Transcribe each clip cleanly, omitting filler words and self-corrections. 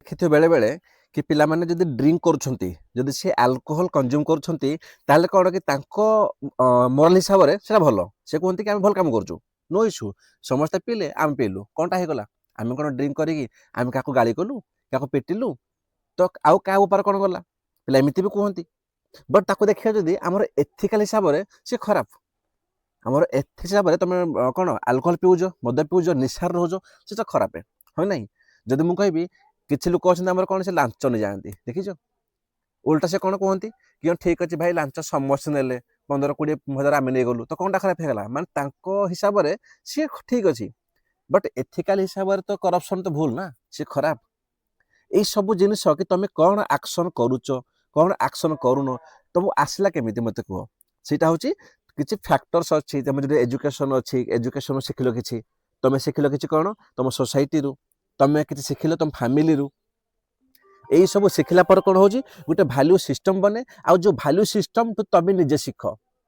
ଦେଖିଥିବ ବେଳେ ବେଳେ କି ପିଲାମାନେ ଯଦି ଡ୍ରିଙ୍କ କରୁଛନ୍ତି, ଯଦି ସେ ଆଲକୋହଲ କନଜ୍ୟୁମ କରୁଛନ୍ତି, ତାହେଲେ କ'ଣ କି ତାଙ୍କ ମୋରାଲ ହିସାବରେ ସେଟା ଭଲ। ସେ କୁହନ୍ତି କି ଆମେ ଭଲ କାମ କରୁଛୁ, ନୋ ଇସ୍ୟୁ। ସମସ୍ତେ ପିଇଲେ ଆମେ ପିଇଲୁ, କ'ଣଟା ହେଇଗଲା? ଆମେ କ'ଣ ଡ୍ରିଙ୍କ କରିକି ଆମେ କାହାକୁ ଗାଳି କଲୁ, କାହାକୁ ପିଟିଲୁ, ତ ଆଉ କାହା ଉପରେ କ'ଣ ଗଲା? ପିଲା ଏମିତି ବି କୁହନ୍ତି। ବଟ୍ ତାକୁ ଦେଖିବା ଯଦି ଆମର ଏଥିକାଲ ହିସାବରେ ସେ ଖରାପ। ଆମର ଏଥିକ୍ସ ହିସାବରେ ତମେ କ'ଣ ଆଲକୋହଲ ପିଉଛ, ମଦ ପିଉଛ, ନିଶାରେ ରହୁଛ, ସେଟା ଖରାପ, ହଁ ନାହିଁ? ଯଦି ମୁଁ କହିବି କିଛି ଲୋକ ଅଛନ୍ତି ଆମର କ'ଣ ସେ ଲାଞ୍ଚ ନେଇଯାଆନ୍ତି, ଦେଖିଛ? ଉଲ୍ଟା ସେ କ'ଣ କୁହନ୍ତି କି ଠିକ୍ ଅଛି ଭାଇ, ଲାଞ୍ଚ ସମସ୍ତେ ନେଲେ, 15-20 ହଜାର ଆମେ ନେଇଗଲୁ, ତ କ'ଣଟା ଖରାପ ହେଇଗଲା? ମାନେ ତାଙ୍କ ହିସାବରେ ସିଏ ଠିକ୍ ଅଛି, ବଟ୍ ଏଥିକାଲ ହିସାବରେ ତ କରପସନ୍ ତ ଭୁଲ ନା, ସିଏ ଖରାପ। ଏଇ ସବୁ ଜିନିଷ କି ତମେ କ'ଣ ଆକ୍ସନ୍ କରୁଛ, କ'ଣ ଆକ୍ସନ୍ କରୁନ, ତମକୁ ଆସିଲା କେମିତି ମୋତେ କୁହ? ସେଇଟା ହେଉଛି କିଛି ଫ୍ୟାକ୍ଟର୍ସ ଅଛି। ତମେ ଯଦି ଏଜୁକେସନ୍ ଅଛି, ଏଜୁକେସନ୍ ଶିଖିଲ କିଛି, ତମେ ଶିଖିଲ କିଛି କ'ଣ ତମ ସୋସାଇଟିରୁ, ତମେ କିଛି ଶିଖିଲ ତମ ଫ୍ୟାମିଲିରୁ। ଏଇ ସବୁ ଶିଖିଲା ପରେ କ'ଣ ହେଉଛି, ଗୋଟେ ଭ୍ୟାଲ୍ୟୁ ସିଷ୍ଟମ୍ ବନେ। ଆଉ ଯେଉଁ ଭ୍ୟାଲ୍ୟୁ ସିଷ୍ଟମ୍ ତମେ ନିଜେ ଶିଖ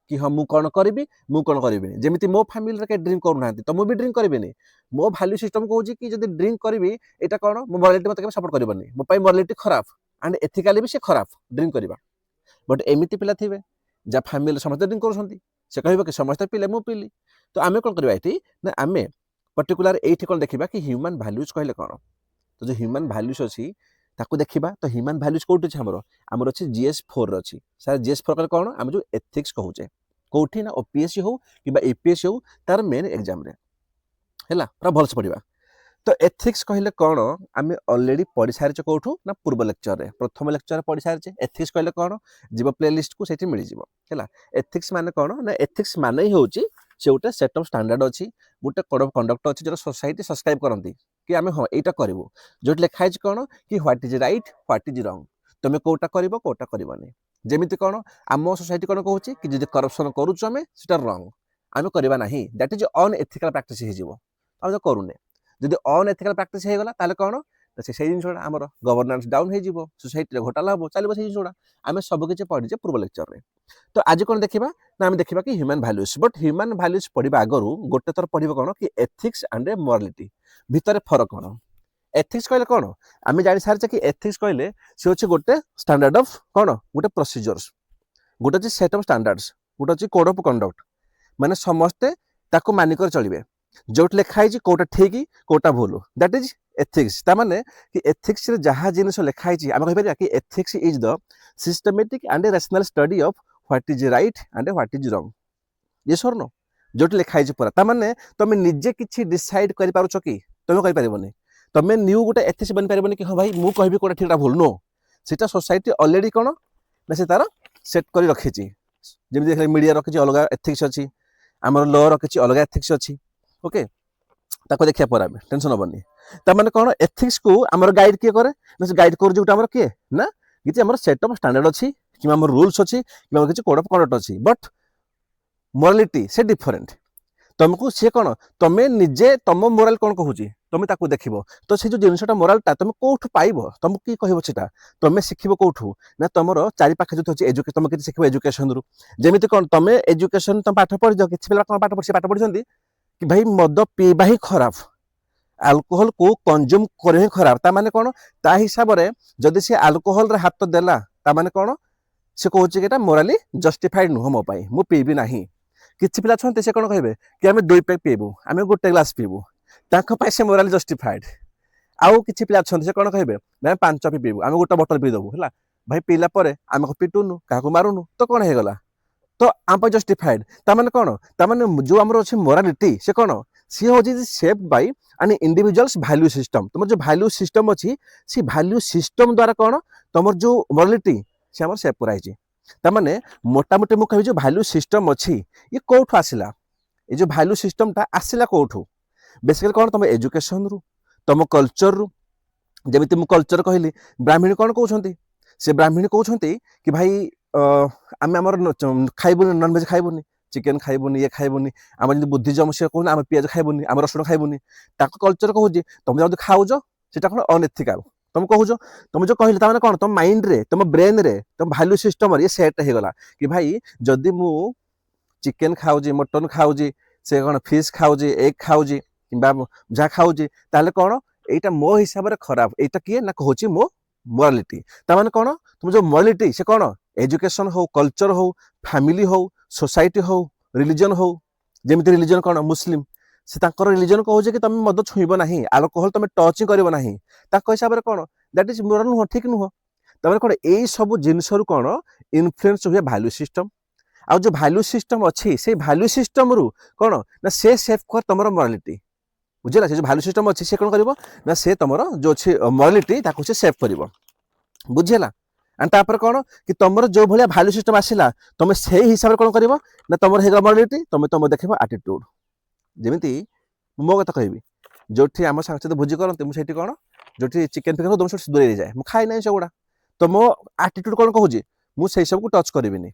କି ହଁ ମୁଁ କ'ଣ କରିବି, ମୁଁ କ'ଣ କରିବିନି। ଯେମିତି ମୋ ଫ୍ୟାମିଲିରେ କେହି ଡ୍ରିଙ୍କ କରୁନାହାନ୍ତି, ତ ମୁଁ ବି ଡ୍ରିଙ୍କ କରିବିନି। ମୋ ଭ୍ୟାଲ୍ୟୁ ସିଷ୍ଟମ୍ କହୁଛି କି ଯଦି ଡ୍ରିଙ୍କ କରିବି, ଏଇଟା କ'ଣ ମୋ ମୋରାଲିଟି ମୋତେ କେବେ ସପୋର୍ଟ କରିବନି, ମୋ ପାଇଁ ମୋରାଲିଟି ଖରାପ, ଆଣ୍ଡ ଏଥିକାଲି ବି ସେ ଖରାପ ଡ୍ରିଙ୍କ କରିବା। ବଟ୍ ଏମିତି ପିଲା ଥିବେ ଯାହା ଫ୍ୟାମିଲିରେ ସମସ୍ତେ ଡ୍ରିଙ୍କ କରୁଛନ୍ତି, ସେ କହିବ କି ସମସ୍ତେ ପିଇଲେ ମୁଁ ପିଇଲି। ତ ଆମେ କ'ଣ କରିବା ଏଠି ନା, ଆମେ ପର୍ଟିକୁଲାର ଏଇଠି କ'ଣ ଦେଖିବା କି ହ୍ୟୁମାନ୍ ଭ୍ୟାଲ୍ୟୁଜ୍ କହିଲେ କ'ଣ। ତ ଯେଉଁ ହ୍ୟୁମାନ୍ ଭ୍ୟାଲ୍ୟୁଜ୍ ଅଛି ତାକୁ ଦେଖିବା। ତ ହ୍ୟୁମାନ୍ ଭ୍ୟାଲ୍ୟୁଜ୍ କୋଉଠି ଅଛି? ଆମର ଅଛି GS4 ଅଛି। ସାର୍ GS4 କହିଲେ କ'ଣ? ଆମେ ଯେଉଁ ଏଥିକ୍ସ କହୁଛେ, କୋଉଠି ନା OPSC ହଉ କିମ୍ବା APSC ହଉ, ତାର ମେନ୍ ଏକ୍ଜାମରେ ହେଲା, ପୁରା ଭଲସେ ପଢ଼ିବା। ତ ଏଥିକ୍ସ କହିଲେ କ'ଣ ଆମେ ଅଲରେଡ଼ି ପଢ଼ି ସାରିଛେ କୋଉଠୁ ନା, ପୂର୍ବ ଲେକ୍ଚରରେ, ପ୍ରଥମ ଲେକ୍ଚରରେ ପଢ଼ି ସାରିଛେ। ଏଥିକ୍ସ କହିଲେ କ'ଣ? ଯିବ ପ୍ଲେଲିଷ୍ଟକୁ, ସେଇଠି ମିଳିଯିବ ହେଲା। ଏଥିକ୍ସ ମାନେ କ'ଣ ନା, ଏଥିକ୍ସ ମାନେ ହିଁ ହେଉଛି ସେ ଗୋଟେ ସେଟ୍ ଅଫ୍ ଷ୍ଟାଣ୍ଡାର୍ଡ଼ ଅଛି, ଗୋଟେ କୋଡ୍ ଅଫ୍ କଣ୍ଡକ୍ଟ ଅଛି, ଯେଉଁଟା ସୋସାଇଟି ସବସ୍କ୍ରାଇବ୍ କରନ୍ତି କି ଆମେ ହଁ ଏଇଟା କରିବୁ। ଯେଉଁଠି ଲେଖା ହେଇଛି କ'ଣ କି what is right, what is ରଙ୍ଗ, ତମେ କୋଉଟା କରିବ, କୋଉଟା କରିବନି। ଯେମିତି କ'ଣ ଆମ ସୋସାଇଟି କ'ଣ କହୁଛି କି ଯଦି କରପସନ୍ କରୁଛୁ ଆମେ, ସେଟା ରଙ୍ଗ, ଆମେ କରିବା ନାହିଁ, ଦ୍ୟାଟ୍ ଇଜ୍ ଅନଏଥିକାଲ ପ୍ରାକ୍ଟିସ୍ ହେଇଯିବ, ଆମେ ତ କରୁନେ। ଯଦି ଅନଏଥିକାଲ ପ୍ରାକ୍ଟିସ୍ ହେଇଗଲା ତାହେଲେ କ'ଣ, ସେଇ ଜିନିଷଟା ଆମର ଗଭର୍ଣ୍ଣାନ୍ସ ଡାଉନ୍ ହେଇଯିବ, ସୋସାଇଟିରେ ଘୋଟାଲା ହେବ, ଚାଲିବ ସେଇ ଜିନିଷଟା। ଆମେ ସବୁକିଛି ପଢ଼ିଛେ ପୂର୍ବ ଲେକ୍ଚରରେ। ତ ଆଜି କ'ଣ ଦେଖିବା ନା, ଆମେ ଦେଖିବା କି human values. But human values ପଢ଼ିବା ଆଗରୁ ଗୋଟେ ଥର ପଢ଼ିବ କ'ଣ କି ଏଥିକ୍ସ ଆଣ୍ଡ ମୋରାଲିଟି ଭିତରେ ଫରକ କ'ଣ। ଏଥିକ୍ସ କହିଲେ କ'ଣ ଆମେ ଜାଣି ସାରିଛେ କି ଏଥିକ୍ସ କହିଲେ ସେ ହେଉଛି ଗୋଟେ ଷ୍ଟାଣ୍ଡାର୍ଡ଼ ଅଫ୍ କ'ଣ, ଗୋଟେ ପ୍ରୋସିଜର୍ସ, ଗୋଟେ ଅଛି ସେଟ୍ ଅଫ୍ ଷ୍ଟାଣ୍ଡାର୍ଡସ୍, ଗୋଟେ ଅଛି କୋଡ୍ ଅଫ୍ କଣ୍ଡକ୍ଟ। ମାନେ ସମସ୍ତେ ତାକୁ ମାନିକରି ଚଳିବେ, ଯୋଉଠି ଲେଖା ହେଇଛି କୋଉଟା ଠିକ୍ କୋଉଟା ଭୁଲ, ଦ୍ୟାଟ୍ ଇଜ୍ ଏଥିକ୍ସ। ତାମାନେ କି ଏଥିକ୍ସରେ ଯାହା ଜିନିଷ ଲେଖା ହେଇଛି ଆମେ କହିପାରିବା କି ethics is the systematic and rational study of what is right and what is wrong. Yes or no? ଯୋଉଠି ଲେଖା ହେଇଛି ପୁରା। ତାମାନେ ତମେ ନିଜେ କିଛି ଡିସାଇଡ୍ କରିପାରୁଛ କି? ତମେ କରିପାରିବନି। ତମେ ନ୍ୟୁ ଗୋଟେ ଏଥିକ୍ସ ବନିପାରିବନି କି ହଁ ଭାଇ ମୁଁ କହିବି କୋଉଟା ଠିକ୍ ଭୁଲ। ନୋ, ସେଟା ସୋସାଇଟି ଅଲରେଡି କ'ଣ ନା ସେ ତାର ସେଟ୍ କରି ରଖିଛି। ଯେମିତି ମିଡ଼ିଆ ରଖିଛି ଅଲଗା ଏଥିକ୍ସ ଅଛି, ଆମର ଲ ରଖିଛି ଅଲଗା ଏଥିକ୍ସ ଅଛି। ଓକେ, ତାକୁ ଦେଖିବା ପରେ ଆମେ ଟେନସନ୍ ହେବନି। ତାମାନେ କ'ଣ ଏଥିକ୍ସକୁ ଆମର ଗାଇଡ୍ କିଏ କରେ ନା, ସେ ଗାଇଡ୍ କରୁଛି ଗୋଟେ ଆମର କିଏ ନା, କିଛି ଆମର ସେଟ୍ ଅଫ୍ ଷ୍ଟାଣ୍ଡାର୍ଡ ଅଛି କିମ୍ବା ଆମର ରୁଲ୍ସ ଅଛି କିମ୍ବା କିଛି କୋଡ୍ ଅଫ୍ କଣ୍ଡକ୍ଟ ଅଛି। ବଟ୍ ମୋରାଲିଟି ସେ ଡିଫରେଣ୍ଟ। ତମକୁ ସିଏ କ'ଣ, ତମେ ନିଜେ ତମ ମୋରାଲ କ'ଣ କହୁଛି ତମେ ତାକୁ ଦେଖିବ। ତ ସେ ଯେଉଁ ଜିନିଷଟା ମୋରାଲଟା ତମେ କୋଉଠୁ ପାଇବ, ତମକୁ କିଏ କହିବ ସେଟା, ତମେ ଶିଖିବ କୋଉଠୁ ନା, ତମର ଚାରିପାଖେ ଯଦି ଅଛି ଏଜୁକେସନ୍, ତମେ କିଛି ଶିଖିବ ଏଜୁକେସନରୁ। ଯେମିତି କ'ଣ ତମେ ଏଜୁକେସନ୍ ତମେ ପାଠ ପଢ଼ିଛ, କିଛି ପିଲା କ'ଣ ପାଠ ପଢ଼ିଛନ୍ତି କି ଭାଇ ମଦ ପିଇବା ହିଁ ଖରାପ, ଆଲକୋହଲକୁ କନଜ୍ୟୁମ୍ କରିବା ହିଁ ଖରାପ। ତାମାନେ କ'ଣ, ତା ହିସାବରେ ଯଦି ସେ ଆଲକୋହଲରେ ହାତ ଦେଲା, ତାମାନେ କ'ଣ ସେ କହୁଛି କି ଏଟା ମୋରାଲି ଜଷ୍ଟିଫାଇଡ୍ ନୁହଁ ମୋ ପାଇଁ, ମୁଁ ପିଇବି ନାହିଁ। କିଛି ପିଲା ଅଛନ୍ତି ସେ କ'ଣ କହିବେ କି ଆମେ 2 ପେଗ୍ ପିଇବୁ, ଆମେ 1 ଗ୍ଲାସ୍ ପିଇବୁ, ତାଙ୍କ ପାଇଁ ସେ ମୋରାଲି ଜଷ୍ଟିଫାଇଡ୍। ଆଉ କିଛି ପିଲା ଅଛନ୍ତି ସେ କ'ଣ କହିବେ ନା 5 ପିଇବୁ, ଆମେ 1 ବୋତଲ ପିଇଦେବୁ ହେଲା। ଭାଇ ପିଇଲା ପରେ ଆମେ ପିଟୁନୁ, କାହାକୁ ମାରୁନୁ, ତ କ'ଣ ହେଇଗଲା, ତ ଆମ ପାଇଁ ଜଷ୍ଟିଫାଇଡ୍। ତାମାନେ କ'ଣ, ତାମାନେ ଯେଉଁ ଆମର ଅଛି ମୋରାଲିଟି ସେ କ'ଣ, ସିଏ ହେଉଛି ସେପ୍ ବାଇ ଆନ୍ ଇଣ୍ଡିଭିଜୁଆଲ୍ସ ଭ୍ୟାଲ୍ୟୁ ସିଷ୍ଟମ୍। ତୁମର ଯେଉଁ ଭ୍ୟାଲ୍ୟୁ ସିଷ୍ଟମ୍ ଅଛି, ସେ ଭ୍ୟାଲ୍ୟୁ ସିଷ୍ଟମ୍ ଦ୍ୱାରା କ'ଣ ତୁମର ଯେଉଁ ମୋରାଲିଟି ସେ ଆମର ସେପ୍ କରାହେଇଛି। ତାମାନେ ମୋଟାମୋଟି ମୁଁ କହିବି ଯେଉଁ ଭ୍ୟାଲ୍ୟୁ ସିଷ୍ଟମ୍ ଅଛି ଇଏ କୋଉଠୁ ଆସିଲା, ଏ ଯେଉଁ ଭ୍ୟାଲ୍ୟୁ ସିଷ୍ଟମ୍ଟା ଆସିଲା କୋଉଠୁ, ବେସିକାଲି କ'ଣ ତମ ଏଜୁକେସନରୁ, ତମ କଲଚରରୁ। ଯେମିତି ମୁଁ କଲଚର କହିଲି, ବ୍ରାହ୍ମଣୀ କ'ଣ କହୁଛନ୍ତି, ସେ ବ୍ରାହ୍ମଣୀ କହୁଛନ୍ତି କି ଭାଇ ଆମେ ଆମର ଖାଇବୁନି, ନନଭେଜ ଖାଇବୁନି, ଚିକେନ ଖାଇବୁନି, ଇଏ ଖାଇବୁନି। ଆମର ଯେମିତି ବୁଦ୍ଧିଜମ ସେ କହୁନି ଆମେ ପିଆଜ ଖାଇବୁନି, ଆମେ ରସୁଣ ଖାଇବୁନି। ତାଙ୍କ କଲଚର କହୁଛି ତମେ ଯଦି ଖାଉଛ ସେଟା କ'ଣ ଅନଏଥିକାଲ। ତମେ କହୁଛ, ତମେ ଯେଉଁ କହିଲେ ତାମାନେ କ'ଣ ତମ ମାଇଣ୍ଡରେ, ତମ ବ୍ରେନରେ, ତମ ଭ୍ୟାଲ୍ୟୁ ସିଷ୍ଟମରେ ଇଏ ସେଟ୍ ହେଇଗଲା କି ଭାଇ ଯଦି ମୁଁ ଚିକେନ ଖାଉଛି, ମଟନ ଖାଉଛି, ସେ କ'ଣ ଫିସ୍ ଖାଉଛି, ଏଗ୍ ଖାଉଛି କିମ୍ବା ଯାହା ଖାଉଛି, ତାହେଲେ କ'ଣ এইটা ମୋ ହିସାବରେ ଖରାପ, এইଟା କିଏ ନା କହୁଛି ମୋ ମୋରାଲିଟି। ତାମାନେ କ'ଣ, ତୁମ ଯୋଉ ମୋରାଲିଟି ସେ କ'ଣ, ଏଜୁକେସନ ହଉ, କଲଚର ହଉ, ଫ୍ୟାମିଲି ହଉ, ସୋସାଇଟି ହଉ, ରିଲିଜନ ହଉ। ଯେମିତି ରିଲିଜନ କ'ଣ, ମୁସଲିମ, ସେ ତାଙ୍କର ରିଲିଜନ କହୁଛି କି ତମେ ମଦ ଛୁଇଁବ ନାହିଁ, ଆଲକୋହଲ ତମେ ଟଚ୍ ହିଁ କରିବ ନାହିଁ। ତାଙ୍କ ହିସାବରେ କ'ଣ, ଦ୍ୟାଟ୍ ଇଜ ମୋରାଲ ନୁହଁ, ଠିକ ନୁହଁ। ତାମାନେ କ'ଣ, ଏଇ ସବୁ ଜିନିଷରୁ କ'ଣ ଇନଫ୍ଲୁଏନ୍ସ ହୁଏ ଭାଲ୍ୟୁ ସିଷ୍ଟମ। ଆଉ ଯୋଉ ଭାଲ୍ୟୁ ସିଷ୍ଟମ ଅଛି, ସେଇ ଭାଲ୍ୟୁ ସିଷ୍ଟମରୁ କ'ଣ ନା ସେ ସେଭ୍ କର ତମର ମୋରାଲିଟି। ବୁଝିଲା, ସେ ଯୋଉ ଭାଲ୍ୟୁ ସିଷ୍ଟମ ଅଛି ସେ କ'ଣ କରିବ ନା ସେ ତମର ଯୋଉ ଅଛି ମୋରାଲିଟି ତାକୁ ସେ ସେଭ୍ କରିବ। ବୁଝିଲା। ଆଣ୍ଡ ତାପରେ କ'ଣ କି ତମର ଯୋଉ ଭଳିଆ ଭାଲ୍ୟୁ ସିଷ୍ଟମ ଆସିଲା ତମେ ସେଇ ହିସାବରେ କ'ଣ କରିବ ନା ତମର ହେଇଗଲା ମୋରାଲିଟି, ତମେ ଦେଖିବ ଆଟିଟ୍ୟୁଡ। ଯେମିତି ମୁଁ ମୋ କଥା କହିବି, ଯୋଉଠି ଆମ ସାଙ୍ଗ ସହିତ ଭୋଜି କରନ୍ତି ମୁଁ ସେଇଠି କ'ଣ, ଯୋଉଠି ଚିକେନ ଫିକେନ ତମ ସେଠି ଦୂରେଇ ଯାଏ, ମୁଁ ଖାଇ ନାହିଁ ସେଗୁଡ଼ା। ତ ମୋ ଆଟିଟ୍ୟୁଡ କ'ଣ କହୁଛି, ମୁଁ ସେଇ ସବୁକୁ ଟଚ୍ କରିବିନି।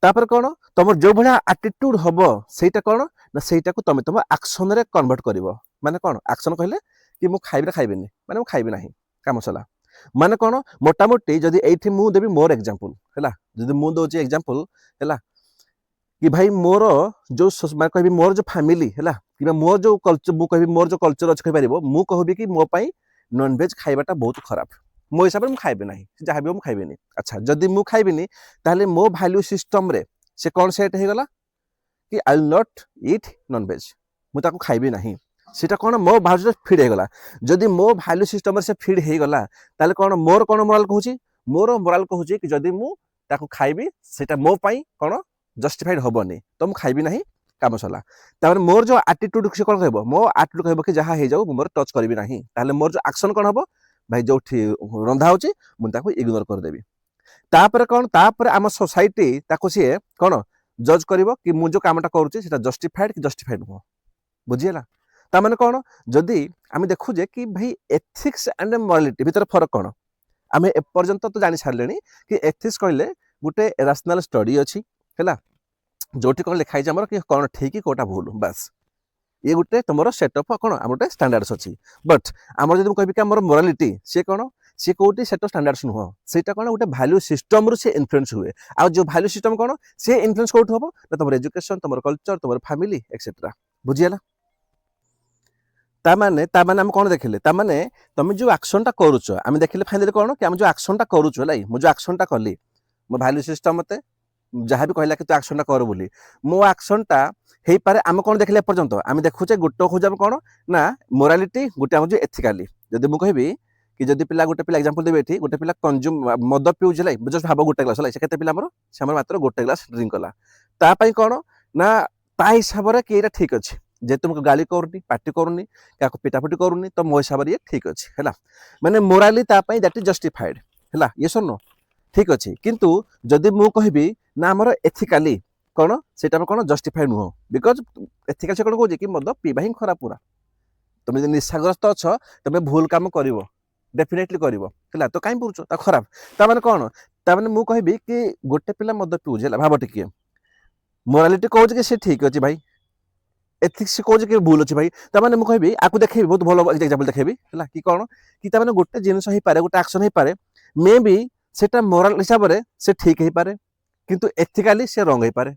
ତାପରେ କ'ଣ, ତମର ଯୋଉ ଭଳିଆ ଆଟିଟ୍ୟୁଡ ହବ ସେଇଟା କ'ଣ ନା ସେଇଟାକୁ ତମେ ତମ ଆକ୍ସନରେ କନଭର୍ଟ କରିବ। ମାନେ କ'ଣ, ଆକ୍ସନ କହିଲେ କି ମୁଁ ଖାଇବି ନା ଖାଇବିନି, ମାନେ ମୁଁ ଖାଇବି ନାହିଁ, କାମ ସରିଲା। ମାନେ କ'ଣ, ମୋଟାମୋଟି ଯଦି ଏଇଠି ମୁଁ ଦେବି ମୋର ଏକ୍ସାମ୍ପଲ ହେଲା, ଯଦି ମୁଁ ଦଉଛି ଏକ୍ସାମ୍ପଲ ହେଲା କି ଭାଇ ମୋର ଯୋଉ ମାନେ କହିବି ମୋର ଯୋଉ ଫ୍ୟାମିଲି ହେଲା, କିମ୍ବା ମୋର ଯୋଉ କଲଚର, ମୁଁ କହିବି ମୋର ଯୋଉ କଲଚର ଅଛି କହିପାରିବ, ମୁଁ କହିବି କି ମୋ ପାଇଁ ନନଭେଜ ଖାଇବାଟା ବହୁତ ଖରାପ, ମୋ ହିସାବରେ ମୁଁ ଖାଇବି ନାହିଁ, ଯାହା ବି ମୁଁ ଖାଇବିନି। ଆଚ୍ଛା, ଯଦି ମୁଁ ଖାଇବିନି ତାହେଲେ ମୋ ଭାଲ୍ୟୁ ସିଷ୍ଟମରେ ସେ କ'ଣ ସେଟ୍ ହେଇଗଲା କି I will not eat nonveg, ମୁଁ ତାକୁ ଖାଇବି ନାହିଁ। ସେଟା କ'ଣ ମୋ ଭାଲ୍ୟୁରେ ଫିଡ୍ ହେଇଗଲା। ଯଦି ମୋ ଭାଲ୍ୟୁ ସିଷ୍ଟମରେ ସେ ଫିଡ୍ ହେଇଗଲା ତାହେଲେ କ'ଣ ମୋର କ'ଣ ମୋରାଲ କହୁଛି, ମୋର ମୋରାଲ କହୁଛି କି ଯଦି ମୁଁ ତାକୁ ଖାଇବି ସେଟା ମୋ ପାଇଁ କ'ଣ ଜଷ୍ଟିଫାଇଡ ହବନି, ତ ମୁଁ ଖାଇବି ନାହିଁ, କାମ ସରିଲା। ତାପରେ ମୋର ଯୋଉ ଆଟିଟ୍ୟୁଡ ସେ କ'ଣ କହିବ, ମୋ ଆଟିଟ୍ୟୁଡ କହିବ କି ଯାହା ହେଇଯାଉ ମୁଁ ମୋର ଟଚ୍ କରିବି ନାହିଁ। ତାହେଲେ ମୋର ଯୋଉ ଆକ୍ସନ କ'ଣ ହବ, ଭାଇ ଯୋଉଠି ରନ୍ଧା ହଉଛି ମୁଁ ତାକୁ ଇଗ୍ନୋର କରିଦେବି। ତାପରେ କ'ଣ, ତାପରେ ଆମ ସୋସାଇଟି ତାକୁ ସିଏ କ'ଣ ଜଜ୍ କରିବ କି ମୁଁ ଯୋଉ କାମଟା କରୁଛି ସେଟା ଜଷ୍ଟିଫାଇଡ କି ଜଷ୍ଟିଫାଇଡ ନୁହଁ। ବୁଝିହେଲା। ତାମାନେ କ'ଣ, ଯଦି ଆମେ ଦେଖୁଛେ କି ଭାଇ ଏଥିକ୍ସ ଆଣ୍ଡ ମୋରାଲିଟି ଭିତରେ ଫରକ କ'ଣ, ଆମେ ଏପର୍ଯ୍ୟନ୍ତ ତ ଜାଣି ସାରିଲେଣି କି ଏଥିକ୍ସ କହିଲେ ଗୋଟେ ରାସନାଲ ଷ୍ଟଡି ଅଛି ହେଲା, ଯୋଉଠି କ'ଣ ଲେଖା ହେଇଛି ଆମର କି କ'ଣ ଠିକ କୋଉଟା ଭୁଲ, ବାସ୍ ଇଏ ଗୋଟେ ତମର ସେଟ୍ ଅଫ୍ କ'ଣ ଆମର ଗୋଟେ ଷ୍ଟାଣ୍ଡାର୍ଡସ୍ ଅଛି। ବଟ୍ ଆମର ଯଦି ମୁଁ କହିବି କି ଆମର ମୋରାଲିଟି ସିଏ କ'ଣ, ସିଏ କୋଉଠି ସେଟ୍ ଅଫ୍ ଷ୍ଟାଣ୍ଡାର୍ଡସ୍ ନୁହଁ, ସେଇଟା କ'ଣ ଗୋଟେ ଭାଲ୍ୟୁ ସିଷ୍ଟମରୁ ସେ ଇନଫ୍ଲୁଏନ୍ସ ହୁଏ। ଆଉ ଯୋଉ ଭାଲ୍ୟୁ ସିଷ୍ଟମ କ'ଣ, ସେ ଇନଫ୍ଲୁଏନ୍ସ କୋଉଠୁ ହବ ନା ତମର ଏଜୁକେସନ, ତମର କଲଚର, ତମର ଫ୍ୟାମିଲି ଏକ୍ସେଟ୍ରା। ବୁଝିହେଲା। ତାମାନେ ଆମେ କ'ଣ ଦେଖିଲେ, ତାମାନେ ତମେ ଯୋଉ ଆକ୍ସନଟା କରୁଛ, ଆମେ ଦେଖିଲେ ଫାଇନାଲି କ'ଣ କି ଆମେ ଯୋଉ ଆକ୍ସନଟା କରୁଛୁ ହେଲା, ମୁଁ ଯୋଉ ଆକ୍ସନଟା କଲି, ମୋ ଭାଲ୍ୟୁ ସିଷ୍ଟମ ମତେ ଯାହା ବି କହିଲା କି ତୁ ଆକ୍ସନଟା କର ବୋଲି, ମୋ ଆକ୍ସନଟା ହେଇପାରେ ଆମେ କ'ଣ ଦେଖିଲେ ଏପର୍ଯ୍ୟନ୍ତ, ଆମେ ଦେଖୁଛେ ଗୋଟେ ହଉଛି ଆମେ କ'ଣ ନା ମୋରାଲିଟି, ଗୋଟେ ଆମର ଯୋଉ ଏଥିକାଲି। ଯଦି ମୁଁ କହିବି କି ଯଦି ଗୋଟେ ପିଲା ଏକ୍ସାମ୍ପଲ ଦେବି ଏଠି, ଗୋଟେ ପିଲା କନଜ୍ୟୁମ ମଦ ପିଉଛି ହେଲା, ଜଷ୍ଟ ଭାବ ଗୋଟେ ଗ୍ଲାସ ହେଲା, ସେ କେତେ ପିଲା ଆମର, ସେ ଆମର ମାତ୍ର ଗୋଟେ ଗ୍ଲାସ ଡ୍ରିଙ୍କ କଲା, ତା ପାଇଁ କ'ଣ ନା ତା ହିସାବରେ କି ଏଇଟା ଠିକ ଅଛି, ଯେହେତୁ ମୁଁ ଗାଳି କରୁନି, ପାଟି କରୁନି, କାହାକୁ ପିଟାପିଟି କରୁନି, ତ ମୋ ହିସାବରେ ଇଏ ଠିକ ଅଛି ହେଲା, ମାନେ ମୋରାଲି ତା ପାଇଁ ଦ୍ୟାଟ୍ ଇଜ ଜଷ୍ଟିଫାଇଡ ହେଲା, ଇଏ ଶୁଣ ଠିକ ଅଛି। କିନ୍ତୁ ଯଦି ମୁଁ କହିବି ନା ଆମର ଏଥିକାଲି କ'ଣ, ସେଇଟା କ'ଣ ଜଷ୍ଟିଫାଇଡ ନୁହଁ, ବିକଜ ଏଥିକାଲି ସେ କ'ଣ କହୁଛି କି ମଦ ପିଇବା ହିଁ ଖରାପ ପୁରା। ତମେ ଯଦି ନିଶାଗ୍ରସ୍ତ ଅଛ ତମେ ଭୁଲ କାମ କରିବ, ଡେଫିନେଟଲି କରିବ ହେଲା, ତ କାହିଁ ପୁରୁଛ ତା ଖରାପ। ତାମାନେ କ'ଣ, ତାମାନେ ମୁଁ କହିବି କି ଗୋଟେ ପିଲା ମଦ ପିଉଛି ହେଲା, ଭାବ ଟିକେ, ମୋରାଲିଟି କହୁଛି କି ସେ ଠିକ ଅଛି ଭାଇ, ଏଥିକ୍ସ କହୁଛି କି ଭୁଲ ଅଛି ଭାଇ, ତାମାନେ ମୁଁ କହିବି ଆକୁ ଦେଖେଇବି, ବହୁତ ଭଲ ଏକ୍ସାମ୍ପଲ ଦେଖେଇବି ହେଲା, କି କ'ଣ କି ତାମାନେ ଗୋଟେ ଜିନିଷ ହେଇପାରେ, ଗୋଟେ ଆକ୍ସନ ହେଇପାରେ, ମେ ବି ସେଟା ମୋରାଲ ହିସାବରେ ସେ ଠିକ ହେଇପାରେ କିନ୍ତୁ ଏଥିକାଲି ସେ ରଙ୍ଗ ହେଇପାରେ,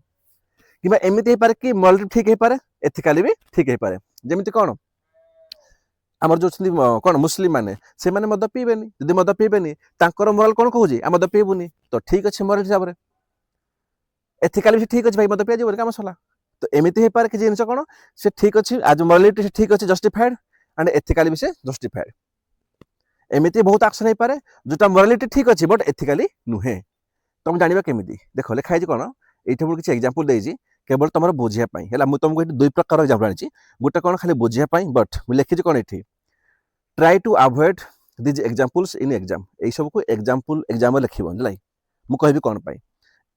କିମ୍ବା ଏମିତି ହେଇପାରେ କି ମୋରାଲିଟି ଠିକ ହେଇପାରେ, ଏଥିକାଲି ବି ଠିକ ହେଇପାରେ। ଯେମିତି କ'ଣ ଆମର ଯୋଉ କ'ଣ ମୁସଲିମ ମାନେ, ସେମାନେ ମଦ ପିଇବେନି, ଯଦି ମଦ ପିଇବେନି ତାଙ୍କର ମୋରାଲ କ'ଣ କହୁଛି ଆମେ ମଦ ପିଇବୁନି, ତ ଠିକ ଅଛି ମୋରାଲ ହିସାବରେ, ଏଥିକାଲି ବି ଠିକ ଅଛି ଭାଇ ମଦ ପିଆଯିବନି, କାମ ସରିଲା। ତ ଏମିତି ହେଇପାରେ କିଛି ଜିନିଷ କ'ଣ ସେ ଠିକ ଅଛି, ଆଜ ମୋରାଲିଟି ସେ ଠିକ ଅଛି ଜଷ୍ଟିଫାଇଡ, ଆଣ୍ଡ ଏଥିକାଲି ବି ସେ ଜଷ୍ଟିଫାଇଡ। ଏମିତି ବହୁତ ଆକ୍ସନ ହେଇପାରେ ଯୋଉଟା ମୋରାଲିଟି ଠିକ ଅଛି ବଟ୍ ଏଥିକାଲି ନୁହେଁ। ତମେ ଜାଣିବା କେମିତି, ଦେଖ ଲେଖା ହେଇଛି କ'ଣ, ଏଇଠି ମୁଁ କିଛି ଏକ୍ସାମ୍ପଲ ଦେଇଛି କେବଳ ତମର ବୁଝିବା ପାଇଁ ହେଲା, ମୁଁ ତମକୁ ଏଠି ଦୁଇ ପ୍ରକାର ଏକ୍ସାମ୍ପଲ ଆଣିଛି, ଗୋଟେ କ'ଣ ଖାଲି ବୁଝିବା ପାଇଁ, ବଟ୍ ମୁଁ ଲେଖିଛି କ'ଣ ଏଠି, try to avoid these examples in exam, ଏଇ ସବୁକୁ ଏକ୍ସାମ୍ପଲ ଏକ୍ସାମ୍ରେ ଲେଖିବ ହେଲା, ମୁଁ କହିବି କ'ଣ ପାଇଁ।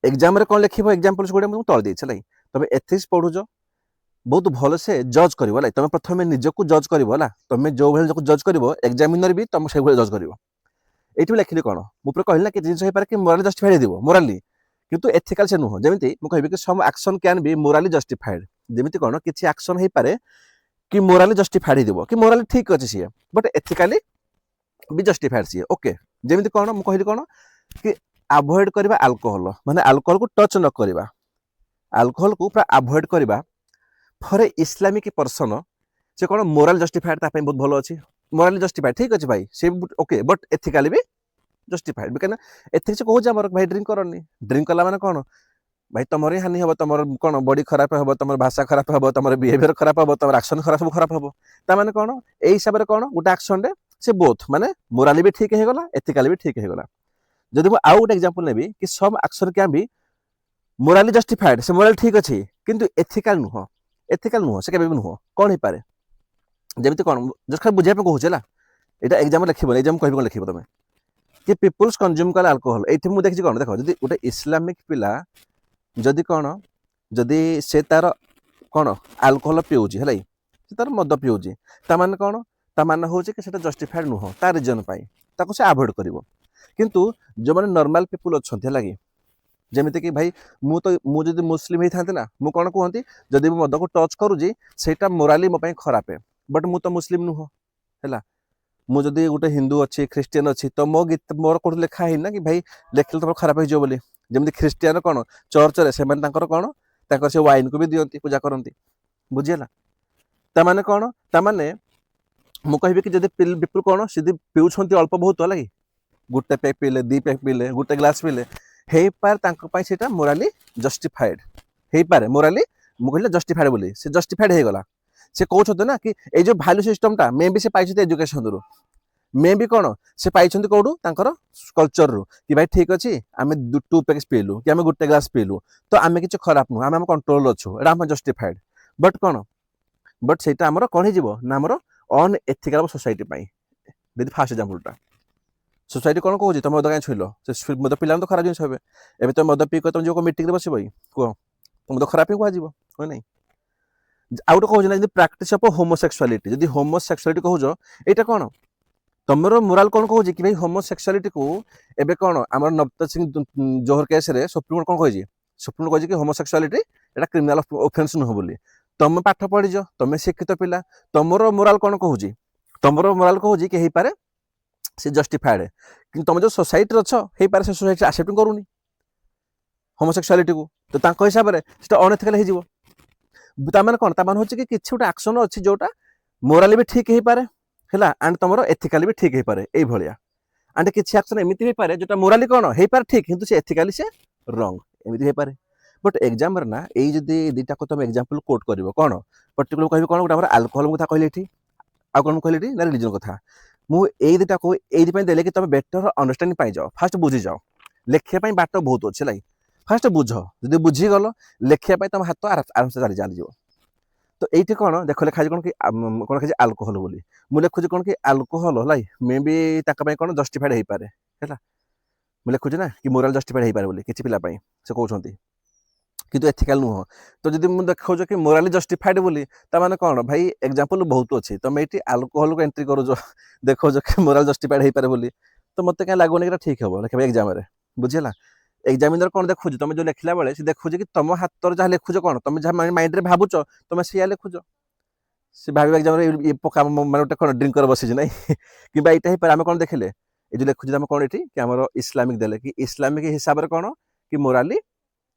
ଏକ୍ସାମ୍ରେ କ'ଣ ଲେଖିବ, ଏକ୍ସାମ୍ପଲ୍ସ ଗୁଡ଼ା ମୁଁ ତଳେ ଦେଇଛି ହେଲା, ତମେ ଏଥିକ୍ସ ପଢୁଛ ବହୁତ ଭଲସେ ଜଜ୍ କରିବ ହେଲା, ତମେ ପ୍ରଥମେ ନିଜକୁ ଜଜ୍ କରିବ ହେଲା, ତମେ ଯୋଉ ଭଳି ନିଜକୁ ଜଜ୍ କରିବ ଏକ୍ସାମିନର ବି ତମକୁ ସେଇଭଳି ଜଜ୍ କରିବ। ଏଇଠି ଲେଖିଲି କ'ଣ, ମୁଁ ପୁରା କହିଲି ନା କି ଜିନିଷ ହେଇପାରେ କି ମୋରାଲି ଜଷ୍ଟିଫାଇଡ ହେଇଥିବ, ମୋରାଲି କିନ୍ତୁ ଏଥିକାଲ ସେ ନୁହଁ। ଯେମିତି ମୁଁ କହିବି କି ସମ୍ ଆକ୍ସନ କ୍ୟାନ୍ ବି ମୋରାଲି ଜଷ୍ଟିଫାଇଡ, ଯେମିତି କ'ଣ କିଛି ଆକ୍ସନ ହେଇପାରେ କି ମୋରାଲି ଜଷ୍ଟିଫାଇଡ ହେଇଥିବ, କି ମୋରାଲି ଠିକ ଅଛି ସିଏ ବଟ୍ ଏଥିକାଲି ବି ଜଷ୍ଟିଫାଇଡ ସିଏ, ଓକେ। ଯେମିତି କ'ଣ ମୁଁ କହିଲି କ'ଣ କି ଆଭଏଡ କରିବା ଆଲକୋହଲ, ମାନେ ଆଲକୋହଲକୁ ଟଚ୍ ନ କରିବା, ଆଲକୋହଲକୁ ପୁରା ଆଭଏଡ କରିବା। ଫର୍ ଏ ଇସଲାମିକ ପର୍ସନ ସେ କ'ଣ ମୋରାଲ ଜଷ୍ଟିଫାଇଡ ତା ପାଇଁ ବହୁତ ଭଲ ଅଛି, मोराली जस्टिफाइड ठीक अच्छे भाई से ओके बट एथिकाली भी जस्टिफाइड कहीं एथिक्स कौच आम भाई ड्रिंक करनी ड्रिंक कला मैंने कौन भाई तुम ही हानि हम तुम कौन बॉडी खराब हम तुम भाषा खराब हम तुम बिहेवियर खराब हम तुम एक्शन खराब सब खराब हम ताने कौन यही हिसाब से कौन गोटे एक्शन रे से बोथ माने मोराली भी ठीक होगा एथिकाली भी ठीक होगा जदि मुझे आउ गोटे एग्जांपल नेबी कि सब एक्शन क्या भी मोराली जस्टिफाइड से मोराली ठीक अच्छे किंतु एथिकल नुह से केबे भी नुह कौन हो पारे जमी कौन जस्ट खाली बुझाई कहूँ है यहाँ एग्जाम लिखो एग्जाम कह लिखो तुम कि पीपुल्स कंज्यूम कले अल्कोहल ये मुझे देखी कौन देख जब गोटे इस्लामिक पिला जदि कौन जदि से तार कौन अल्कोहल पीऊँगी है तार मद पीऊँगी ताने कौन ताने हूँ कि से जस्टिफाइड नुह ता रिजन ताको से आभोड कर किंतु जो मैंने नॉर्मल पीपुल अच्छा है कि जमीती कि भाई मुझे मुस्लिम ही था ना मुझे कौन कहती जदि मद को टच करुँगी सेटा मोराली मो खराब है बट मु तो मुस्लिम नुह है मुझे गोटे हिंदू अच्छी ख्रीस्टियन अच्छी तो मो गीत मोर कौट लिखा है ना कि भाई लिखले तुम खराब हो जमी ख्रीस्टियन कौन चर्च रे से कौन से वाइन को भी दिखती पूजा करती बुझीगला ताने कौन ताने मुझे कि जब पीपुल कौन सी पीछे अल्प बहुत है कि गोटे पैक पीले दी पैक पीले गोटे ग्लास पीले हो पारे से मोराली जस्टिफाइड हो पारे मोराली मुझे जस्टिफाइड बोली से जस्टिफाइड हो गला से कहते ना कि ये जो वैल्यू सिस्टमटा मे भी से पाई एजुकेशन रु मे भी कौन से पाई कौटू कल्चर रु कि भाई ठीक अच्छे आम 2 पैक्स पीलु कि आम गोटे ग्लास पीलु तो आम किसी खराब नुह आम कंट्रोल अच्छु एटा आम जस्टिफाइड बट कौन बट से कौन हो अनएथिकल सोसाइटी दीदी फास्ट एग्जांपलटा सोसाइटी कौन कहूँ तुम मद कहीं छुल मद पिला तो खराब जिन हे तुम मद पी तुम जो मीटिंग बस कह तुम तो खराब ही कह नहीं आउट कहूँ प्राक्टिस ऑफ होमोसेक्सुअलिटी जदि होमोसेक्सुअलिटी कहूँ यहाँ कौन तुम मोराल कौन कहूँ कि भाई होमोसेक्सुअलिटी को एबे कौन आम नवजोत सिंह जोहर केस रे सुप्रीम कोर्ट कौन कही सुप्रीम कोर्ट कही कि होमोसेक्सुअलिटी एटा क्रिमिनल ऑफेंस नुह बोली तुम पाठ पढ़ीज तुम शिक्षित पिला तुमर मोराल कौन कहूँ तुमर मोराल कहूँ कि पारे से जस्टिफाइड कि तुम जो सोसाइटी अच्छ हो पारे से सोसाइटी एक्सेप्ट करूनी होमोसेक्सुअलिटी को तो हिसाब से अनएथिकल हो ताମାନେ कौन ताମାନେ होची कि किछि गोटे एक्शन अच्छी जोटा मोराली भी ठीक हो पारे है एंड तुम एथिकाली भी ठीक हो पारे यही भाया एंड किछि एक्शन एमती हो पारे जोटा मोराली कौन हो पारे ठीक किंतु से एथिकाली से रंग एमती हो पारे बट एग्जाम ना यही जदि दुटा को तुम एग्जांपल कोट कर कौन पर्टिकुलर कह कौन गोटे अल्कोहल कथा कहली आ कौन कहली ना रिलीजन कथा मुझे दुटा को ये देले कि तुम बेटर अंडरस्टांडिंग पाई जाओ फास्ट बुझी जाओ लेखिया बाट बहुत अच्छे लगे फास्ट बुझ जब बुझीगल लेखिया तुम हाथ आराम से चली तो ये कौन देख लिखा कौन कि कौन लिखा अल्कोहल बोली मुझे लिखुची कौन कि अल्कोहल है मे भी कौन जस्टिफाइड हो पारे है मुझे लिखुची ना कि मोराल जस्टिफाइड हो पारे बोली किसी पिला से कहते किंतु एथिकल नुह तो जब मुझे देखा कि मोराली जस्टिफाइड बोली ताने कौन भाई एग्जांपल बहुत अच्छे तुम ये अल्कोहल को एंट्री करो देखो कि मोराल जस्टिफाइड हो पारे बोली तो मत क्या लगुनि कि ठीक हम लिखा एग्जाम बुझीगला एग्जामिनर कौन देखुच तुम जो लिखला बेले से देखुच कि तुम हाथ जहाँ लिखुच कौन तुम जहाँ माइंड रे भावुच तुम सी लिखुच से भाव एग्जाम ये पका मैं गोटे कौन ड्रिंक कर बसी ना कि यहाँ आम कौन देखले ये जो लिखुचे तुम कौन ये कि आम इस्लामिक देले कि इस्लामिक हिसाब से कौन कि मोराली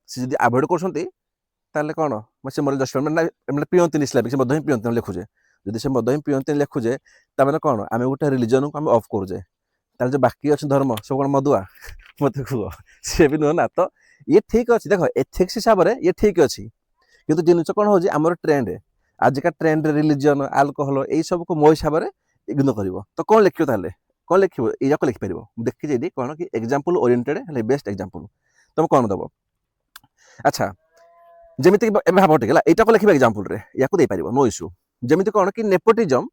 से जब आभोड कर कौन से मोराल जस्टिफाइड मैंने पीती इस्लामिक से मद ही पीते लिखुचे जब से मद ही पीते लिखुचे ताने कौन आम गोटे रिलीजन को आम अफ करुचे जो बाकी अच्छे धर्म सब कौन मदुआ मत कह सी भी नुह ना तो ये ठीक अच्छे देख एथिक्स हिसाब से ये ठीक अच्छी किंतु जिन कौन हो ट्रेंड आजिका ट्रेंड रिलीजन अल्कोहल यही सब को मो हिसाब से इग्नोर कर तो कौन लिखो ताले कौन लिख या लिखिपर देखी कौन कि एग्जांपल ओरिएंटेड बेस्ट एग्जांपल तुम कौन दब अच्छा जमीती भाव टिके यहाँ को लिखे एग्जांपल या नो इश्यू जमी कौन कि nepotism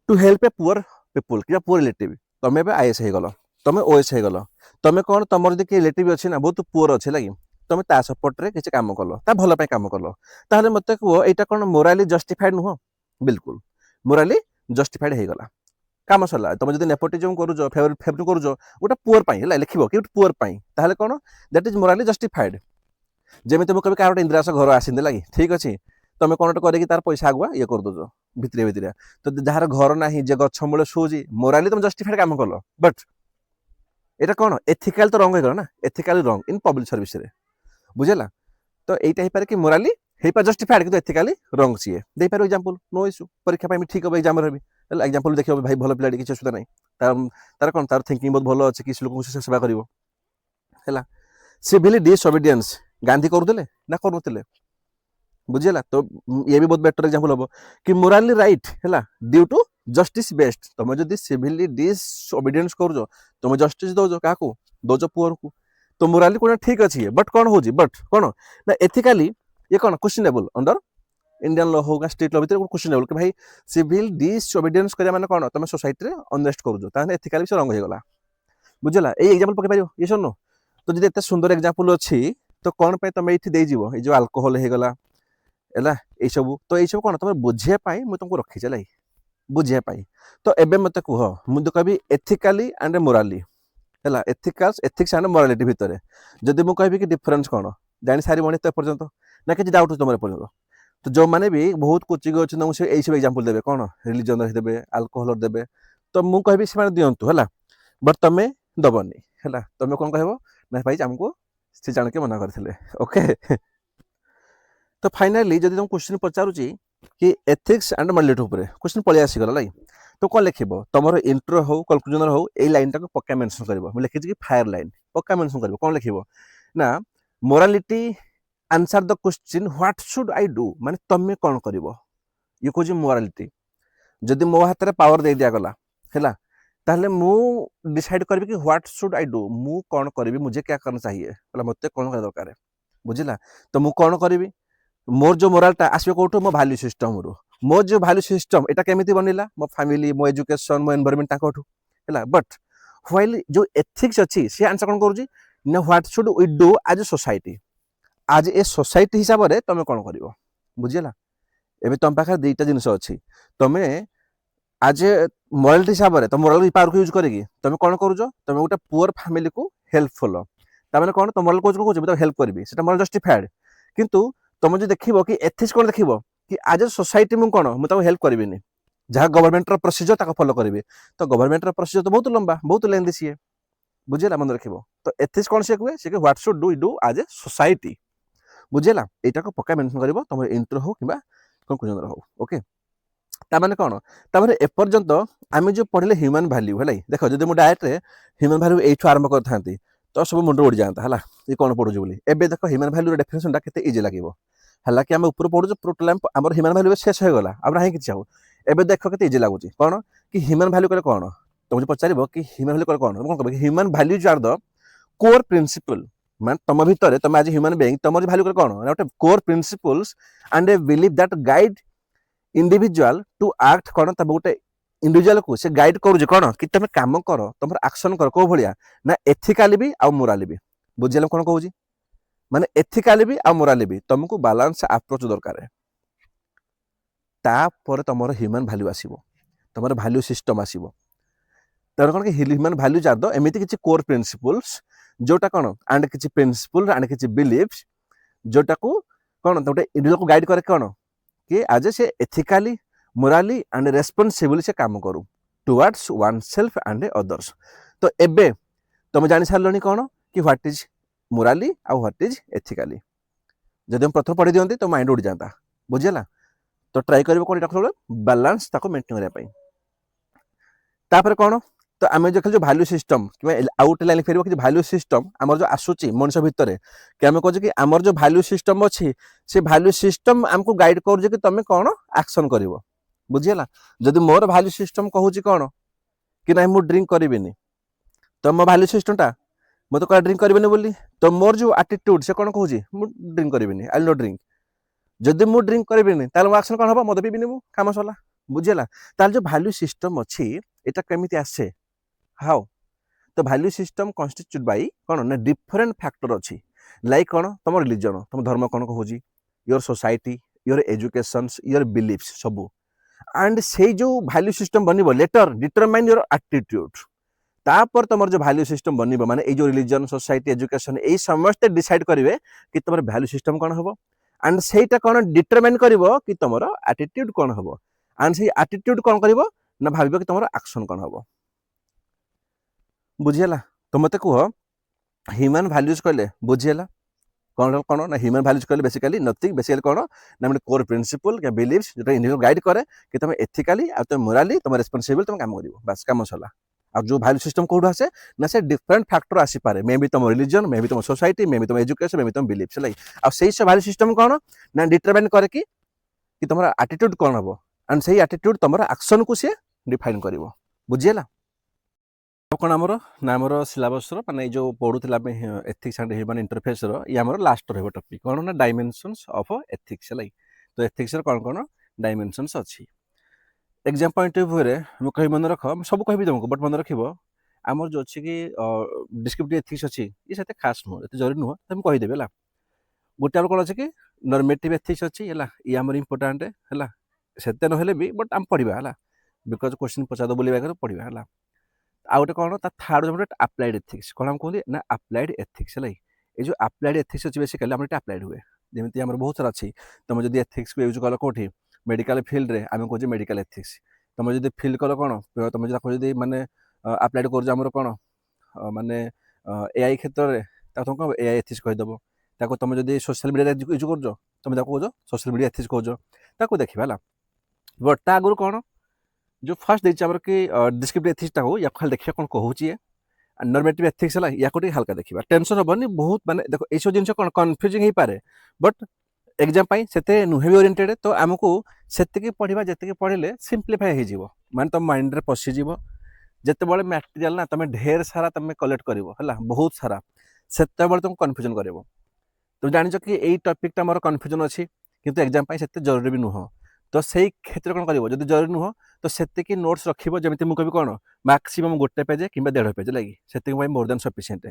to help a poor people कि पुअर रिलेटिव तुम आईएएस हो गल तुम ओएस हो गल तुम कौन तुम जो किए रिलेटिव अच्छे ना बहुत पुअर अच्छे लगे तुम ता सपोर्ट रे किसी काम कल ता भल काम कल ताहले मत कह यहाँ कौन मोराली जस्टिफाइड नुह बिल्कुल मोराली जस्टिफाइड हो गला काम सरला तुम जो नेपोटिज्म करुच फेवरेट करुच गोटे पुअर है लिख कि पुअर ताहले कौन दैट इज मोराली जस्टिफाइड जमी तुम कभी क्या इंदिरा घर आसदे लगे ठीक अच्छे तुम कौन कर तार पैसा आगुआ ये कर दो भितर भितर तो जार घर ना जे गछ मूल शोची मोराली तुम जस्टिफाइड काम कल बट ये कौन एथिकल तो रंग हो ना एथिकल रंग इन पब्लिक सर्विस बुझेगा तो यही पारे कि मोराली हो पारे जस्टिफाइड कि एथिकली रंग सी दे पार एग्जांपल नो इश्यू परीक्षा ठीक हम एग्जाम रही ହେଲା ଏକ୍ଜାମ୍ପଲ ଦେଖିବ ଭାଇ ଭଲ ପିଲାଟି କିଛି ଅସୁବିଧା ନାହିଁ ତାର କ'ଣ ତାର ଥିଙ୍କିଂ ବହୁତ ଭଲ ଅଛି କିଛି ଲୋକଙ୍କୁ ସେ ସେବା କରିବ ହେଲା ସିଭିଲି ଡିସଓବିଡିଏନ୍ସ ଗାନ୍ଧୀ କରୁଥିଲେ ନା କରୁନଥିଲେ ବୁଝିହେଲା ତ ଇଏ ବି ବହୁତ ବେଟର ଏକ୍ଜାମ୍ପଲ ହବ କି ମୋରାଲି ରାଇଟ୍ ହେଲା ଡ୍ୟୁ ଟୁ ଜଷ୍ଟିସ୍ ବେଷ୍ଟ ତମେ ଯଦି ସିଭିଲି ଡିସଓବିଡିଏନ୍ସ କରୁଛ ତମେ ଜଷ୍ଟିସ୍ ଦଉଛ କାହାକୁ ଦଉଛ ପୁଅକୁ ତ ମୋରାଲି କୋଣ ଠିକ ଅଛି ବଟ୍ କ'ଣ ହଉଛି ବଟ୍ କ'ଣ ନା ଏଥିକାଲି ଇଏ କ'ଣ କ୍ୱେଶ୍ଚିନେବଲ ଅଣ୍ଡର इंडियन लॉ होगा स्टेट लॉ भीतर क्वेश्चन कि भाई सिविल डिसओबिडियंस करिया माने कोन तमे सोसाइटी रे अनरेस्ट करूजो ताने एथिकली से रंग हे गला बुझला ए एग्जांपल पके पारियो ये सुनो तो जदि एते सुंदर एग्जांपल अछि तो कोन पे तमे इथि देई जीवो ए जो अल्कोहल हे गला एला ए सब तो ए सब कोन तमे बुझिया पाई मु तुमको रखि चलाई बुझिया पाई तो एबे मते कुह मु तो कहबी एथिकली एंड मोराली एला एथिक्स एंड मोरालिटी भीतर जदि मु कहबी कि डिफरेंस कोन जानि सारी बणी तो पर्यंत ना कि डाउट तुमरे पर्यंत तो जो मैंने भी बहुत कोचिंग अच्छे से यही सब एग्जांपल देवे कौन रिलीजन देवे अल्कोहल देवे तो मुझे कहबी से दिंतु है बट तुम दबनी है तुम कौन कह ना भाई आमको से जान के मना करते ओके तो फाइनाली जब तुम क्वेश्चन पचारूची कि एथिक्स एंड मोरालिटी ऊपर क्वेश्चन पलि आसीगला लाइक तो कौन लिख तुम इंट्रो हो कनक्लूजन हो ये लाइन टाक पक्का मेंशन कर लिखी कि फायर लाइन पक्का मेंशन कर कौन लिख ना morality answer the question what should I do माने तमे कौन करिवो ये कहूँ मोरालिटी जदि मो हाथ में पावर दे दिया गला है ताहले मु डिसाइड करबी कि व्हाट शुड आई डू मु कौन करी मुझे क्या करना चाहिए मत कौन कर दरकार बुझला तो मु कौन करी मोर जो मोरालटा आसवे कौटू मो वैल्यू सिस्टम रु मोर जो वैल्यू सिस्टम एटा केमिति बनिला मो फैमिली मो एजुकेशन मो एनवायरनमेंट ताकठू है बट व्हाइल जो एथिक्स अच्छी सी आंसर कौन करूची ना what should we do as a society आज ए सोसाइटी हिसाब से तुम कौन कर बुझेगा एवं तुम पाखे दुईटा जिन अच्छी तुम आज ए मोरालिटी हिसाब से तुम मोराल पावर को यूज करी तुम कौन करुच तुम गोटे पुअर फैमिली को हेल्पफुल तार कौन तुम मोराल कौन हेल्प करी से मोराल जस्टिफाइड किंतु तुम जो देख कि एथिक्स कौन देख कि आज ए सोसाइटी मुझे कौन मुझे हेल्प करी जहाँ गवर्नमेंट प्रोसीजर फॉलो करी तो गवर्नमेंट प्रोसीजर तो बहुत लंबा बहुत लेंदी सी बुझेगा मन रख तो एथिक्स कौन से कहे see what should do do आज ए सोसाइटी बुझेगा यहाँ को पक्का मेंशन कर तुम इंट्रो हो कि कंक्लूजन हो ओके तामाने कौन तामाने एपर्यंत आम जो पढ़ले ह्यूमन वैल्यू है देख जब मुझे डायरेक्ट ह्यूमन वैल्यू एठू आरंभ करते तो सब मुंड उड़ जाता है ये कौन पढ़ुଛୁ बोली एबे देख ह्यूमन वैल्यू डेफिनेशन केते इजी लागो है कि आम ऊपर पढ़ुଛୁ टोटल आम ह्यूमन वैल्यू शेष हो गला अब ना कि एबे देख के इजी लगुच कौन कि ह्यूमन वैल्यू कले कौन तुम पचार कि ह्यूमन वैल्यू कले कौन कौन कह human values are the core principle मान तुम भितर तुम आज ह्यूमन बीइंग तुम वैल्यू कले कौन गोटे core principles and a believe that guide individual to act कौन तब गोटे इंडिविजुअल को से गाइड करूँ कौन कि तुम काम कर तुम एक्शन कर कौ भाया ना एथिकाली भी आ मोराली भी बुझे कौन कहूँ माने एथिकाली भी आ मोराली भी तुमको बालांस अप्रोच दरकार तापर तुम ह्यूमन वैल्यू आसो तुम वैल्यू सिस्टम आसो तेणु कौन कि ह्यूमन वैल्यूज आर द एमती किसी कोर प्रिंसिपल्स जोटा कौन एंड किसी प्रिंसिपल एंड किसी बिलीव्स जोटा को कौन गोटे इंडिविजुअल को गाइड करे कौन कि आज से एथिकाली मोराली एंड रेस्पॉन्सिबली से काम करूँ towards one self and others तो एबे तुम जानी सारे कौन कि what is morally ah what is ethically जब हम प्रथम पढ़ी दिखती तो माइंड उड़ जाता बुझेगा तो ट्राई कर कौन बैलेंस मेंटेन करने कौन तो आम जो जो वैल्यू सिस्टम कि आउट लाइन फेर कि वैल्यू सिस्टम आम जो आसूची मनुष्य भितर कि आम कहे कि आमर जो वैल्यू सिस्टम अच्छी से वैल्यू सिस्टम आमको गाइड कर कि तुम कौन एक्शन कर बुझीगला जदि मोर वैल्यू सिस्टम कहूँ कौन कि ना मुझे ड्रिंक करी तो मो वैल्यू सिस्टमटा मत कह ड्रिंक करी बोली तो मोर जो आटिट्यूड से कौन कहूँ मुझे ड्रिंक करी आई नो ड्रिंक जदि मुझे ड्रिंक करी मो एक्शन कौन हम मत पीबी काम सरला बुझीगला तार जो वैल्यू सिस्टम अच्छी एटा केमिति आसे हाउ तो वैल्यू सिस्टम कन्स्टिट्यूट बाई कौन ना डिफरेंट फैक्टर अच्छी लाइक कौन तुम रिलीजन तुम धर्म कौन कहूँ your society your education your beliefs सबू एंड से जो वैल्यू सिस्टम बन लेटर डिटरमाइन योर एटीट्यूड तापर तुम जो वैल्यू सिस्टम बन माने जो रिलीजन सोसाइटी एजुकेशन ये समस्त डिसाइड करेंगे कि तुम वैल्यू सिस्टम कौन हम एंड से कौन डिटरमाइन कर कि तुम एटीट्यूड कौन हम एंड से एटीट्यूड कौन कर ना भाव कि तुम एक्शन कौन हम बुझीगला तो मत कह ह्यूमन वैल्यूज कहले बुझीगला कौन ना ह्यूमन वैल्यूज कहले बेसिकली नथिंग बेसिकली कौन ना गोटे कोर प्रिंसिपल क्या बिलीव्स जो इंडिविजुअल गाइड करे कि तुम एथिकली आ तुम मोराली तुम रेस्पॉन्सिबल तुम काम करिवो बस काम सला आ जो वैल्यू सिस्टम कोड आसे ना से डिफरेंट फैक्टर आसी पारे मे बी तुम रिलीजन मे बी तुम सोसाइटी मे बी तुम एजुकेशन मे बी तुम बिलीव्स लाइक आ सेही सब वैल्यू सिस्टम कौन ना डिटरमाइन करे कि तुम एटीट्यूड कौन हम एंड सही एटीट्यूड तुम एक्शन को सी डिफाइन करिवो बुझियला कौन आमर ना आमर सिलेबस माने जो पढ़ुला एथिक्स एंड ह्यूमन इंटरफेस ये आमर लास्ट रहा टॉपिक कौन ना डायमेंशंस ऑफ एथिक्स है तो एथिक्स कौन कौन डायमेंशंस अच्छी एग्जाम पॉइंट ऑफ व्यू रे मैं कह मन रख सब कहि तुमको बट मन रखिबो आमर जो अच्छी कि डिस्क्रिप्टिव एथिक्स अच्छी ये से खास नुह ये जरूरी नुह तुम कहीदेवी है गोटे आम कौन अच्छे कि नॉर्मेटिव एथिक्स अच्छी है ये आमर इंपोर्टाट है से ना भी बट आम पढ़ा है बिकज क्वेश्चन पचार बोल पढ़ा है आ गोटे कौन थार्ड जो अप्लाइड एथिक्स कौन हम कहते ना अप्लाइड एथिक्स है ये जो अप्लाइड एथिक्स अच्छी बेसिकली आम अप्लाइड हुए जमी आम बहुत सारा अच्छी तुम जो एथिक्स को यूज कल कौटी मेडिकल फील्ड रे आम कहे मेडिकल एथिक्स तुम जो फील कल कौन तुम जो मानने अप्लाइड कर कौन मानने एआई क्षेत्र में तुम कौन एआई एथिक्स कहीदेव ताको तुम जो सोशल मीडिया यूज कर तुम कौच सोशल मीडिया एथिक्स कौच देखा है बट ता आगुरी कौन जो फास्ट देखिए आमर कि डिस्क्रिप्टिव एथिक्स हो या खाली देखिए कौन कहूँ नॉर्मेटिव एथिक्स है या हल्का देखा टेंशन हेनी बहुत माने देखो ये सब जिन कौन कन्फ्यूजिंग हो पारे बट एग्जाम से नुहे भी ओरिएंटेड तो आमको से पढ़ा जी पढ़ले सिंप्लीफाई हो माने तुम माइंड रे पशिज जिते बड़े मटेरियल ना तुम ढेर सारा तुम कलेक्ट कर बहुत सारा से तुम कन्फ्यूजन कर तुम जान कि यही टॉपिक मोर कन्फ्यूजन अच्छी किंतु एग्जाम से जरूरी भी नुह तो से क्षेत्र कौन कर जब जरूरी नुह तो से नोट्स रखिए जमी मुझे कह कौन मैक्सिमम गोटे पेज कि 1.5 पेज लगी से मोर देन सफिशिएंट